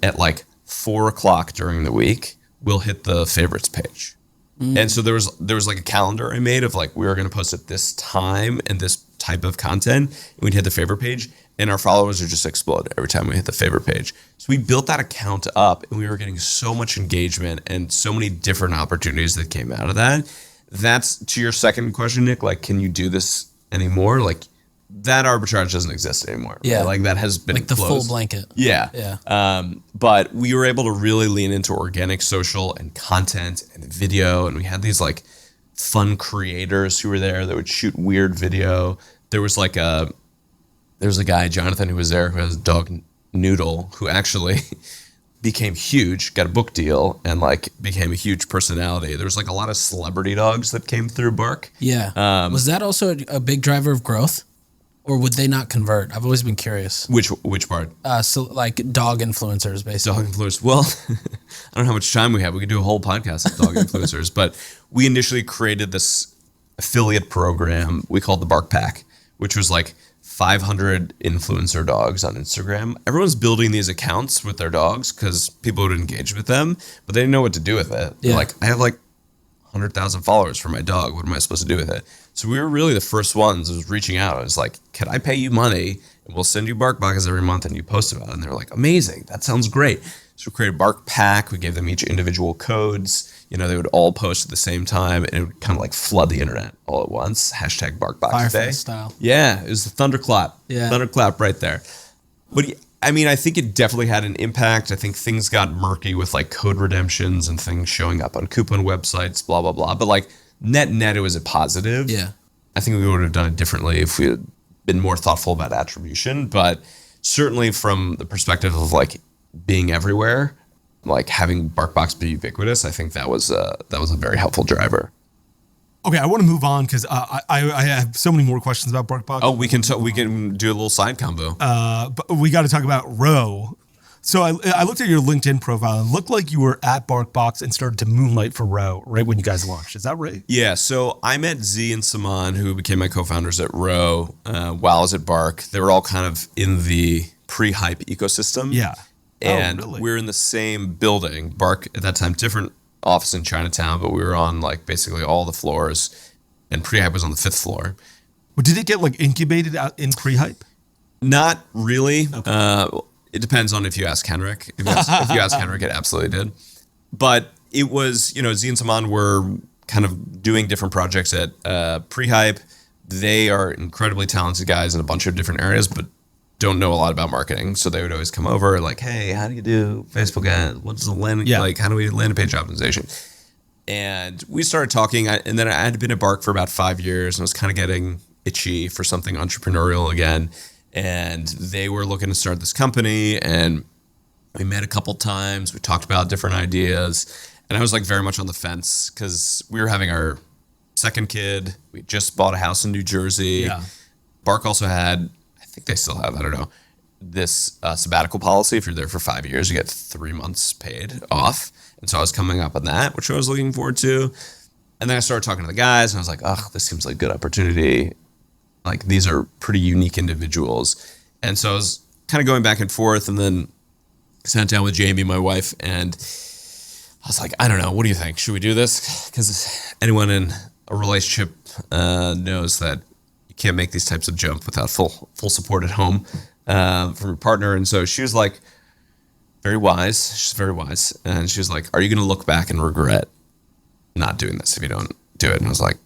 at like 4:00 during the week, we'll hit the favorites page. And so there was like a calendar I made of like, we were going to post at this time and this type of content, and we'd hit the favorite page, and our followers would just explode every time we hit the favorite page. So we built that account up, and we were getting so much engagement and so many different opportunities that came out of that. That's to your second question, Nick, like, can you do this anymore? Like, that arbitrage doesn't exist anymore. Yeah. Right? Like, that has been like the closed. full blanket. Yeah. Yeah. But we were able to really lean into organic social and content and video. And we had these like fun creators who were there that would shoot weird video. There was a guy, Jonathan, who was there, who has a dog, Noodle, who actually became huge, got a book deal, and like became a huge personality. There was like a lot of celebrity dogs that came through Bark. Yeah. Was that also a big driver of growth, or would they not convert? I've always been curious. Which part? So like dog influencers, basically. Dog influencers. Well, I don't know how much time we have. We could do a whole podcast of dog influencers, but we initially created this affiliate program we called the Bark Pack, which was like 500 influencer dogs on Instagram. Everyone's building these accounts with their dogs because people would engage with them, but they didn't know what to do with it. Yeah. Like, I have like 100,000 followers for my dog. What am I supposed to do with it? So we were really the first ones who was reaching out. I was like, can I pay you money and we'll send you BarkBox's every month and you post about it? And they were like, amazing. That sounds great. So we created Bark Pack. We gave them each individual codes. They would all post at the same time, and it would kind of like flood the internet all at once. Hashtag BarkBox Firefly Day. style. Yeah, it was the thunderclap. Yeah. Thunderclap right there. But I mean, I think it definitely had an impact. I think things got murky with like code redemptions and things showing up on coupon websites, blah, blah, blah. But like net, it was a positive. Yeah. I think we would have done it differently if we had been more thoughtful about attribution. But certainly from the perspective of like being everywhere, like having BarkBox be ubiquitous, I think that was a very helpful driver. Okay, I want to move on because I have so many more questions about BarkBox. Oh, we can do a little side combo. But we got to talk about Row. So I looked at your LinkedIn profile and it looked like you were at BarkBox and started to moonlight for Row right when you guys launched. Is that right? Yeah, so I met Z and Saman, who became my co-founders at Row, while I was at Bark. They were all kind of in the pre-hype ecosystem. Yeah. And really? we're in the same building. Bark, at that time, different office in Chinatown, but we were on like basically all the floors, and pre-hype was on the 5th floor. Well, did it get like incubated out in pre-hype? Not really. Okay. It depends on if you ask Henrik. If you ask Henrik, it absolutely did. But it was, Z and Saman were kind of doing different projects at pre-hype. They are incredibly talented guys in a bunch of different areas, but don't know a lot about marketing. So they would always come over like, hey, how do you do Facebook ads? What's the landing? Yeah. Like, how do we landing page optimization? And we started talking. And then I had been at Bark for about 5 years and was kind of getting itchy for something entrepreneurial again. And they were looking to start this company, and we met a couple times. We talked about different ideas, and I was like very much on the fence because we were having our second kid. We just bought a house in New Jersey. Yeah. Bark also had, I think they still have, I don't know, this sabbatical policy. If you're there for 5 years, you get 3 months paid off. And so I was coming up on that, which I was looking forward to. And then I started talking to the guys, and I was like, oh, this seems like a good opportunity. Like, these are pretty unique individuals. And so I was kind of going back and forth, and then sat down with Jamie, my wife, and I was like, I don't know, what do you think? Should we do this? Because anyone in a relationship knows that you can't make these types of jumps without full support at home from your partner. And so she was like, very wise. She's very wise. And she was like, are you going to look back and regret not doing this if you don't do it? And I was like,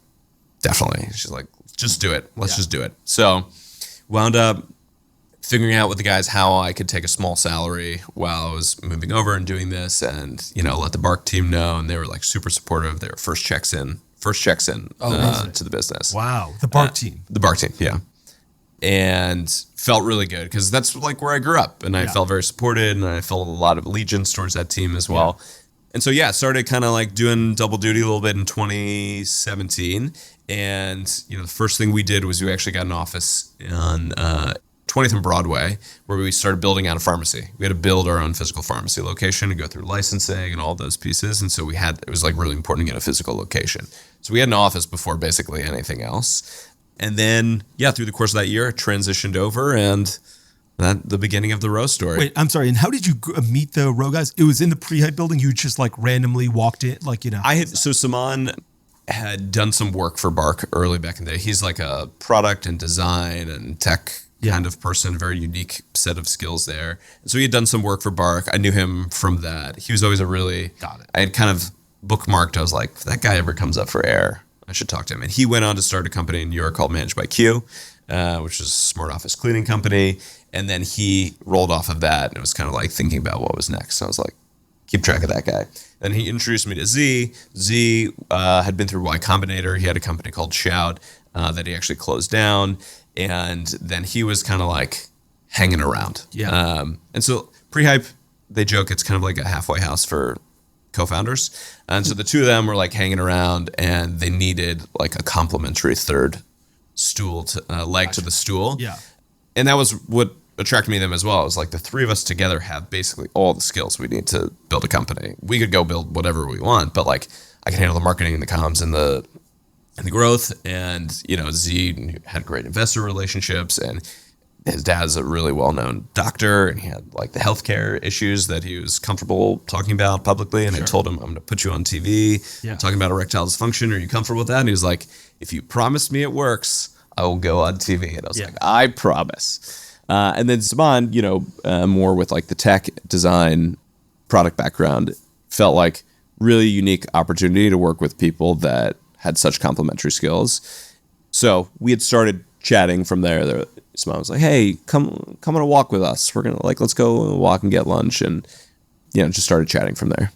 definitely. She's like, just do it. Let's just do it. So wound up figuring out with the guys how I could take a small salary while I was moving over and doing this, and let the Bark team know. And they were like super supportive. They were first checks in to the business. Wow. The Bark team. The Bark team, yeah. And felt really good because that's like where I grew up, and I felt very supported, and I felt a lot of allegiance towards that team as well. Yeah. And so, started kind of like doing double duty a little bit in 2017. And, the first thing we did was we actually got an office on 20th and Broadway where we started building out a pharmacy. We had to build our own physical pharmacy location and go through licensing and all those pieces. And so it was like really important to get a physical location. So we had an office before basically anything else. And then, through the course of that year, I transitioned over, and the beginning of the Row story. Wait, I'm sorry. And how did you meet the Row guys? It was in the pre-hype building. You just like randomly walked in, So Saman had done some work for Bark early back in the day. He's like a product and design and tech kind of person, very unique set of skills there. And so he had done some work for Bark. I knew him from that. He was always I had kind of bookmarked. I was like, if that guy ever comes up for air, I should talk to him. And he went on to start a company in New York called Managed by Q, which is a smart office cleaning company. And then he rolled off of that, and it was kind of like thinking about what was next. So I was like, keep track of that guy. Then he introduced me to Z. Z had been through Y Combinator. He had a company called Shout that he actually closed down. And then he was kind of like hanging around. Yeah. And so pre-hype, they joke it's kind of like a halfway house for co-founders. And so the two of them were like hanging around, and they needed like a complimentary third stool leg to the stool. Yeah. And that was what attracted me to them as well. It was like the three of us together have basically all the skills we need to build a company. We could go build whatever we want, but like I can handle the marketing and the comms and the growth. And, Z had great investor relationships, and his dad's a really well-known doctor, and he had like the healthcare issues that he was comfortable talking about publicly. And I told him, I'm going to put you on TV talking about erectile dysfunction. Are you comfortable with that? And he was like, if you promise me it works, I will go on TV. And I was like, I promise. And then Saman, more with like the tech design product background, felt like really unique opportunity to work with people that had such complementary skills. So we had started chatting from there. Saman was like, hey, come on a walk with us. We're going to let's go walk and get lunch. And, just started chatting from there.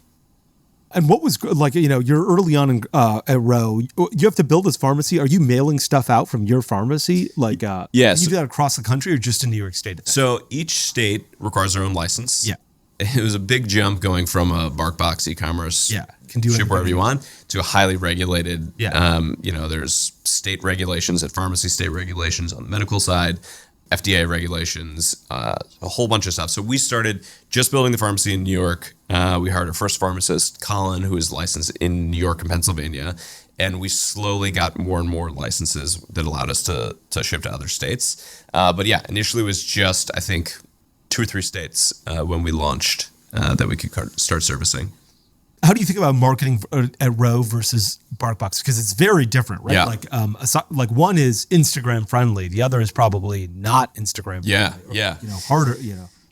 And what was you're early on at Row. You have to build this pharmacy. Are you mailing stuff out from your pharmacy? Yes. You do that across the country or just in New York State? So each state requires their own license. Yeah. It was a big jump going from a BarkBox e-commerce can do ship wherever you want to a highly regulated. Yeah. There's state regulations at pharmacy, state regulations on the medical side. FDA regulations, a whole bunch of stuff. So we started just building the pharmacy in New York. We hired our first pharmacist, Colin, who is licensed in New York and Pennsylvania. And we slowly got more and more licenses that allowed us to ship to other states. But yeah, initially it was just, I think, 2 or 3 states when we launched that we could start servicing. How do you think about marketing at Row versus BarkBox? Because it's very different, right? Yeah. Like one is Instagram friendly, the other is probably not Instagram friendly. Yeah. Harder.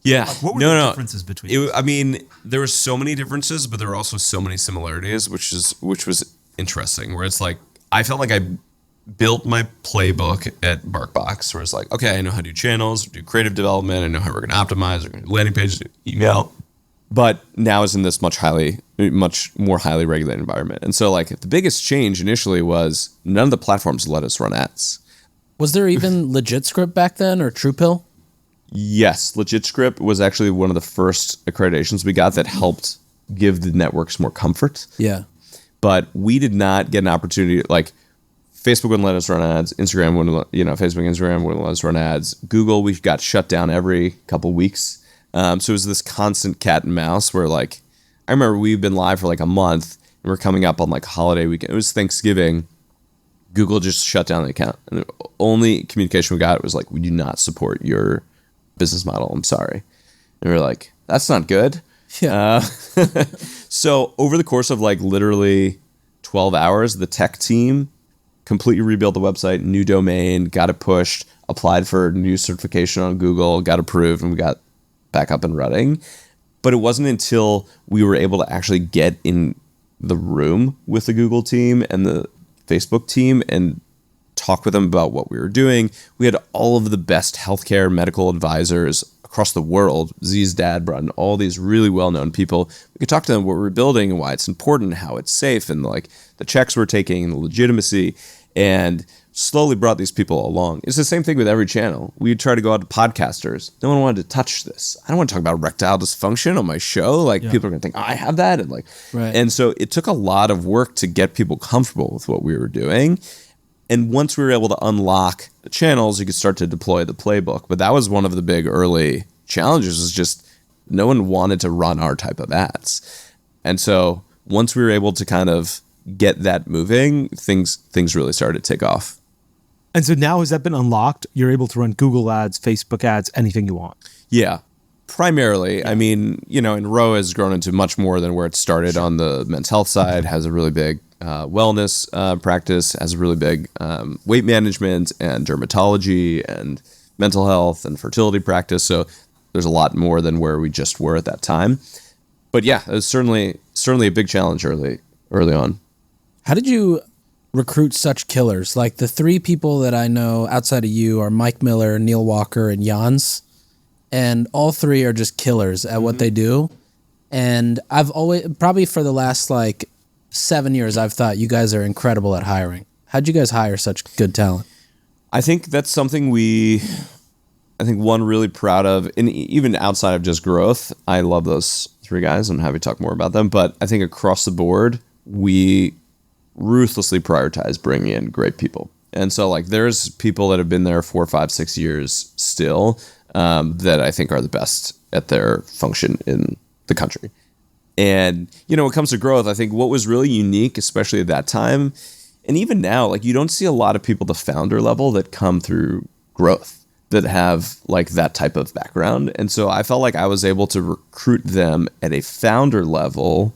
Yeah. Like, what were the differences between? I mean, there were so many differences, but there were also so many similarities, which was interesting. Where it's like I felt like I built my playbook at BarkBox, where it's like, okay, I know how to do channels, do creative development, I know how we're going to optimize, we're going to do landing pages, do email. But now it's in this much more highly regulated environment. And so like the biggest change initially was none of the platforms let us run ads. Was there even LegitScript back then or TruePill? Yes, LegitScript was actually one of the first accreditations we got that helped give the networks more comfort. Yeah. But we did not get an opportunity, like Facebook wouldn't let us run ads, Instagram wouldn't, Facebook, Instagram wouldn't let us run ads. Google, we got shut down every couple weeks. So it was this constant cat and mouse where like, I remember we've been live for like a month and we're coming up on like a holiday weekend. It was Thanksgiving. Google just shut down the account. And the only communication we got was like, we do not support your business model. I'm sorry. And we were like, that's not good. Yeah. So over the course of like literally 12 hours, the tech team completely rebuilt the website, new domain, got it pushed, applied for new certification on Google, got approved, and we got back up and running. But it wasn't until we were able to actually get in the room with the Google team and the Facebook team and talk with them about what we were doing. We had all of the best healthcare medical advisors across the world. Z's dad brought in all these really well-known people. We could talk to them what we're building and why it's important, how it's safe, and like the checks we're taking and the legitimacy, and slowly brought these people along. It's the same thing with every channel. We try to go out to podcasters. No one wanted to touch this. I don't want to talk about erectile dysfunction on my show. Like people are going to think, I have that. And like, right. And so it took a lot of work to get people comfortable with what we were doing. And once we were able to unlock the channels, you could start to deploy the playbook. But that was one of the big early challenges, was just no one wanted to run our type of ads. And so once we were able to kind of get that moving, things really started to take off. And so now has that been unlocked? You're able to run Google ads, Facebook ads, anything you want. Yeah, primarily. Yeah. I mean, and Row has grown into much more than where it started. Sure. On the men's health side, has a really big wellness practice, has a really big weight management and dermatology and mental health and fertility practice. So there's a lot more than where we just were at that time. But yeah, it was certainly a big challenge early on. How did you recruit such killers? Like the 3 people that I know outside of you are Mike Miller, Neil Walker, and Jans. And all 3 are just killers at what they do. And I've always, probably for the last like 7 years, I've thought you guys are incredible at hiring. How'd you guys hire such good talent? I think that's something one really proud of, and even outside of just growth, I love those 3 guys. I'm happy to talk more about them. But I think across the board, we ruthlessly prioritize bringing in great people. And so like there's people that have been there 4, 5, 6 years still that I think are the best at their function in the country. And, when it comes to growth, I think what was really unique, especially at that time, and even now, like you don't see a lot of people at the founder level that come through growth that have like that type of background. And so I felt like I was able to recruit them at a founder level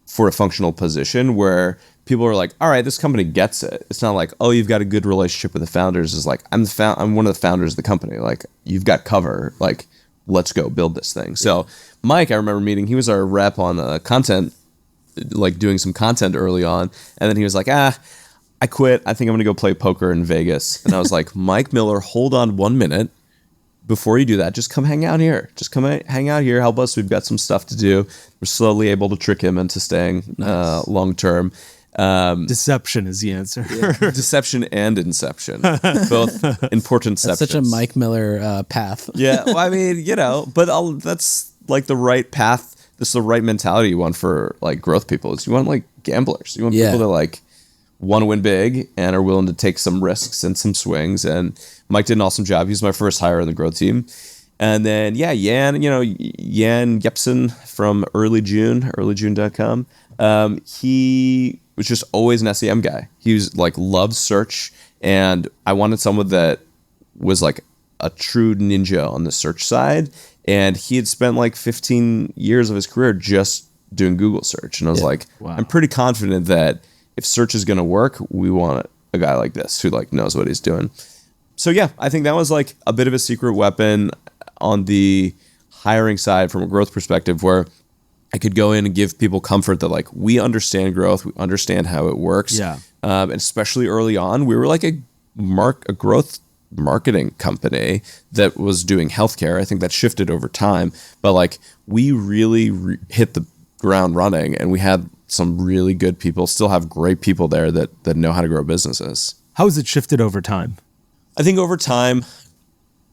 for a functional position where people are like, all right, this company gets it. It's not like, oh, you've got a good relationship with the founders. It's like, I'm one of the founders of the company. Like, you've got cover. Like, let's go build this thing. So Mike, I remember meeting, he was our rep on content, like doing some content early on. And then he was like, I quit. I think I'm going to go play poker in Vegas. And I was like, Mike Miller, hold on 1 minute. Before you do that, just come hang out here. Just come hang out here. Help us. We've got some stuff to do. We're slowly able to trick him into staying long term. Deception is the answer. Yeah. Deception and inception, both important. That's such a Mike Miller path. Yeah, well, I mean, but that's like the right path. This is the right mentality you want for like growth people. Is you want like gamblers. You want people to like want to win big and are willing to take some risks and some swings. And Mike did an awesome job. He was my first hire on the growth team. And then, Jan Jepsen from earlyjune.com. He was just always an SEM guy. He was like, loved search. And I wanted someone that was like a true ninja on the search side. And he had spent like 15 years of his career just doing Google search. And I was I'm pretty confident that if search is going to work, we want a guy like this who like knows what he's doing. So yeah, I think that was like a bit of a secret weapon on the hiring side from a growth perspective, where I could go in and give people comfort that like we understand growth, we understand how it works. Yeah. And especially early on, we were like a growth marketing company that was doing healthcare. I think that shifted over time, but like we really hit the ground running, and we had some really good people, still have great people there that know how to grow businesses. How has it shifted over time? I think over time,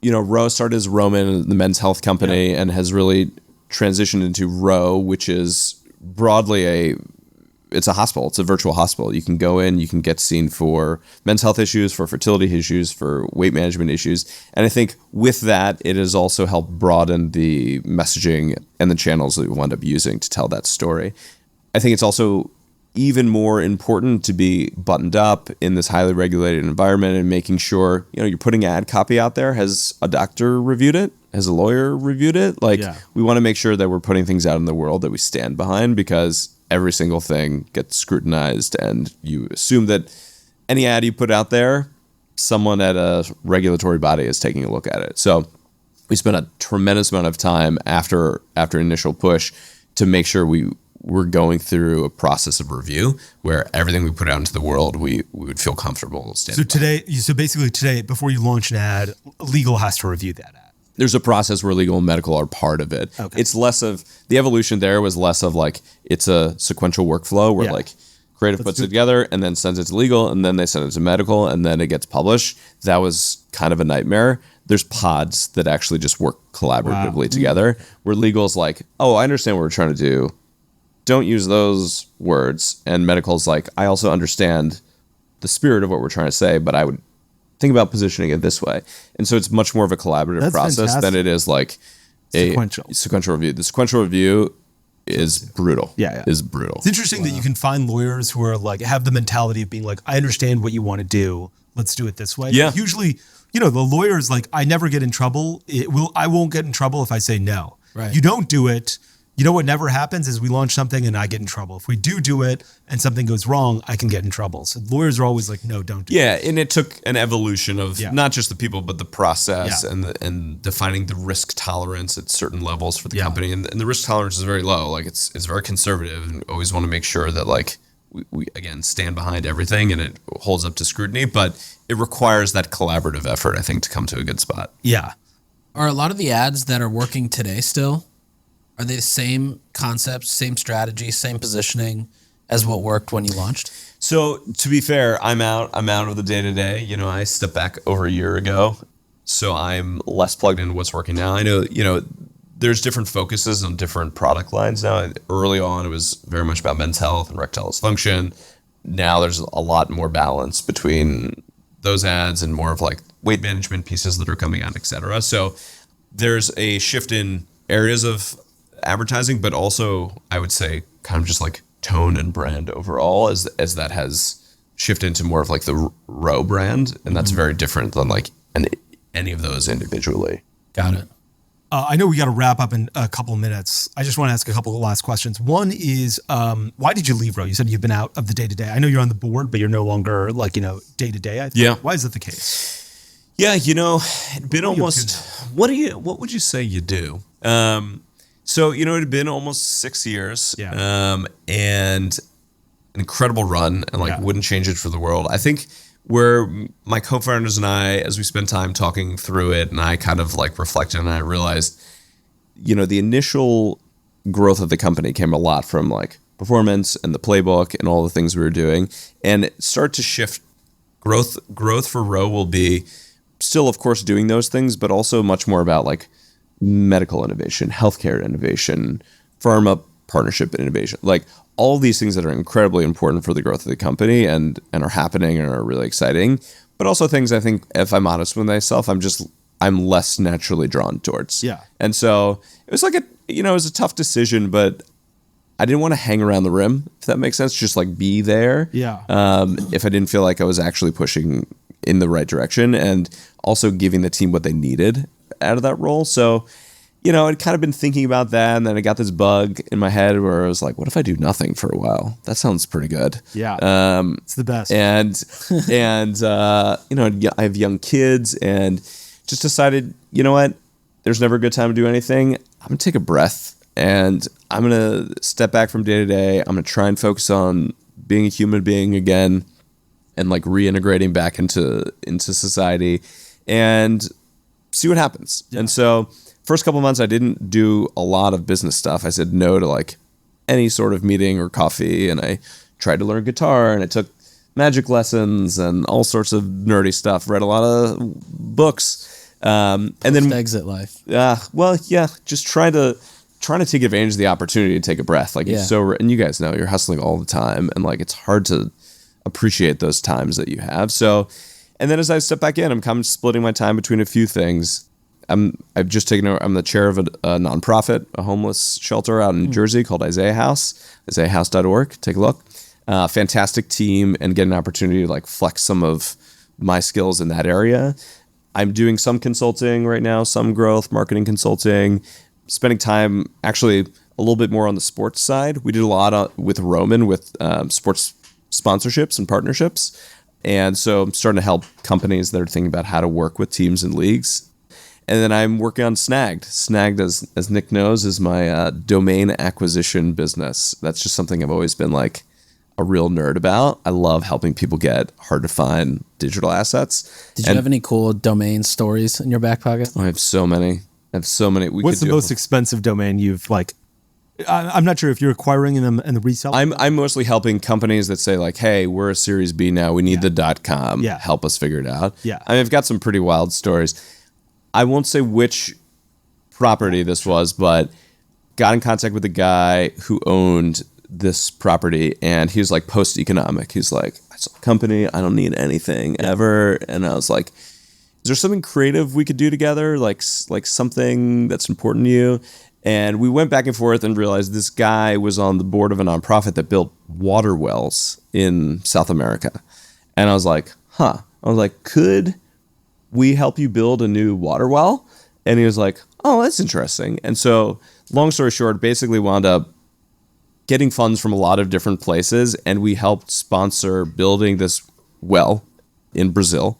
Row started as Roman, the men's health company, and has really transitioned into Row, which is broadly it's a hospital. It's a virtual hospital. You can go in, you can get seen for men's health issues, for fertility issues, for weight management issues. And I think with that, it has also helped broaden the messaging and the channels that we wind up using to tell that story. I think it's also even more important to be buttoned up in this highly regulated environment and making sure, you're putting ad copy out there. Has a doctor reviewed it? Has a lawyer reviewed it? We want to make sure that we're putting things out in the world that we stand behind, because every single thing gets scrutinized, and you assume that any ad you put out there, someone at a regulatory body is taking a look at it. So we spent a tremendous amount of time after initial push to make sure we're going through a process of review where everything we put out into the world, we would feel comfortable standing behind. So basically today, before you launch an ad, legal has to review that ad. There's a process where legal and medical are part of it. Okay. It's less of the evolution. There was less of like, it's a sequential workflow where like creative puts it together and then sends it to legal, and then they send it to medical, and then it gets published. That was kind of a nightmare. There's pods that actually just work collaboratively together, where legal is like, oh, I understand what we're trying to do. Don't use those words. And medical is like, I also understand the spirit of what we're trying to say, but I would think about positioning it this way. And so it's much more of a collaborative process than it is like a sequential review. The sequential review is brutal. Is brutal. It's interesting that you can find lawyers who are like, have the mentality of being like, I understand what you want to do. Let's do it this way. Yeah. But usually, the lawyer is like, I never get in trouble. I won't get in trouble if I say no. Right. You don't do it. What never happens is we launch something and I get in trouble. If we do it and something goes wrong, I can get in trouble. So lawyers are always like, no, don't do it. And it took an evolution of not just the people, but the process and defining the risk tolerance at certain levels for the company. And the risk tolerance is very low. Like it's very conservative, and always want to make sure that like we again stand behind everything and it holds up to scrutiny, but it requires that collaborative effort, I think, to come to a good spot. Yeah. Are a lot of the ads that are working today still? Are they the same concepts, same strategy, same positioning as what worked when you launched? So to be fair, I'm out of the day-to-day. I stepped back over a year ago, so I'm less plugged into what's working now. I know, there's different focuses on different product lines now. Early on, it was very much about men's health and erectile dysfunction. Now there's a lot more balance between those ads and more of like weight management pieces that are coming out, et cetera. So there's a shift in areas of advertising, but also I would say kind of just like tone and brand overall as that has shifted into more of like the Row brand, and that's very different than like any of those individually. Got it. I know we got to wrap up in a couple of minutes. I just want to ask a couple of last questions. One is, why did you leave Row? You said you've been out of the day-to-day. I know you're on the board, but you're no longer like, day-to-day. I think. Yeah. Why is that the case? Yeah, it'd been what would you say you do? So, it had been almost 6 years, and an incredible run, and wouldn't change it for the world. I think where my co-founders and I, as we spent time talking through it, and I kind of like reflected, and I realized, the initial growth of the company came a lot from like performance and the playbook and all the things we were doing, and it started to shift. Growth for Row will be still, of course, doing those things, but also much more about like medical innovation, healthcare innovation, pharma partnership innovation, like all these things that are incredibly important for the growth of the company and are happening and are really exciting, but also things I think, if I'm honest with myself, I'm less naturally drawn towards. Yeah. And so it was like it was a tough decision, but I didn't want to hang around the rim, if that makes sense. Just like be there. Yeah. If I didn't feel like I was actually pushing in the right direction and also giving the team what they needed out of that role. So, I'd kind of been thinking about that, and then I got this bug in my head where I was like, what if I do nothing for a while? That sounds pretty good. Yeah. It's the best. And I have young kids, and just decided, you know what? There's never a good time to do anything. I'm going to take a breath, and I'm going to step back from day to day. I'm going to try and focus on being a human being again and like reintegrating back into society and see what happens. Yeah. And so first couple of months, I didn't do a lot of business stuff. I said no to like any sort of meeting or coffee, and I tried to learn guitar, and I took magic lessons and all sorts of nerdy stuff. Read a lot of books, and then exit life. Just trying to take advantage of the opportunity to take a breath. Like it's so, and you guys know you're hustling all the time, and like it's hard to appreciate those times that you have. So, and then as I step back in, I'm kind of splitting my time between a few things. I've just taken over. I'm the chair of a nonprofit, a homeless shelter out in New Jersey called Isaiah House, isaiahhouse.org. Take a look. Fantastic team, and get an opportunity to like flex some of my skills in that area. I'm doing some consulting right now, some growth marketing consulting, spending time actually a little bit more on the sports side. We did a lot with Roman with sports sponsorships and partnerships. And so I'm starting to help companies that are thinking about how to work with teams and leagues. And then I'm working on Snagged. Snagged, as Nik knows, is my domain acquisition business. That's just something I've always been like a real nerd about. I love helping people get hard to find digital assets. Did you have any cool domain stories in your back pocket? I have so many. What's the most expensive domain you've like? I'm not sure if you're acquiring them and the reselling. I'm mostly helping companies that say like, hey, we're a Series B now. We need the .com. Yeah. Help us figure it out. Yeah. I mean, I've got some pretty wild stories. I won't say which property this was, but got in contact with a guy who owned this property, and he was like post-economic. He's like, I saw a company. I don't need anything ever. And I was like, is there something creative we could do together? Like something that's important to you? And we went back and forth and realized this guy was on the board of a nonprofit that built water wells in South America. And I was like, could we help you build a new water well? And he was like, oh, that's interesting. And so long story short, basically wound up getting funds from a lot of different places. And we helped sponsor building this well in Brazil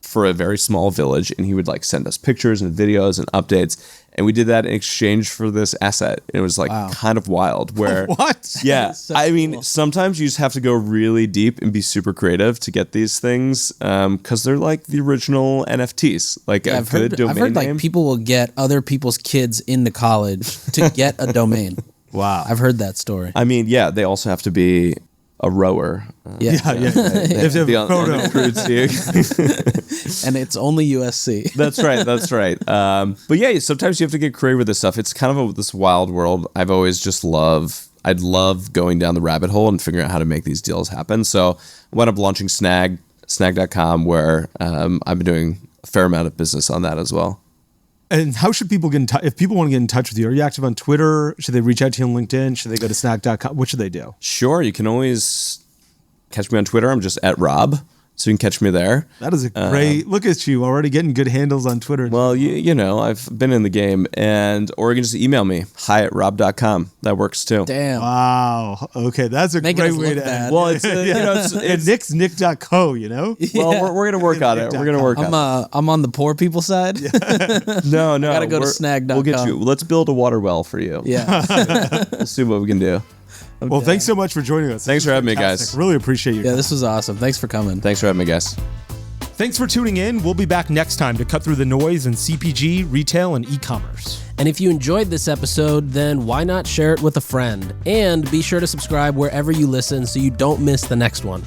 for a very small village. And he would like send us pictures and videos and updates. And we did that in exchange for this asset. It was like kind of wild where what? Yeah. So I mean, cool. sometimes you just have to go really deep and be super creative to get these things. Cause they're like the original NFTs. Like I've heard name. like people will get other people's kids into college to get a domain. Wow. I've heard that story. I mean, yeah, they also have to be a rower. Yeah. They have to have a photo. On the crude team. And it's only USC. That's right. But yeah, sometimes you have to get creative with this stuff. It's kind of this wild world. I'd love going down the rabbit hole and figuring out how to make these deals happen. So I wound up launching snag.com, where I've been doing a fair amount of business on that as well. And how should people get in touch? If people want to get in touch with you, are you active on Twitter? Should they reach out to you on LinkedIn? Should they go to snag.com? What should they do? Sure. You can always catch me on Twitter. I'm just at Rob. So you can catch me there. That is a great look at you already getting good handles on Twitter. Well, you know, I've been in the game, or you can just email me, hi@rob.com. That works too. Damn. Wow. Okay. That's a Making great us way look to bad. end. Well, it's Nick's Nick.co, you know? well, we're gonna work on it. We're gonna work on it. I'm on the poor people side. No. Gotta go to snag.com. We'll get you. Let's build a water well for you. Yeah. We'll see what we can do. Well, thanks so much for joining us. Thanks for having me, guys. Really appreciate you. Yeah, this was awesome. Thanks for coming. Thanks for having me, guys. Thanks for tuning in. We'll be back next time to cut through the noise in CPG, retail, and e-commerce. And if you enjoyed this episode, then why not share it with a friend? And be sure to subscribe wherever you listen so you don't miss the next one.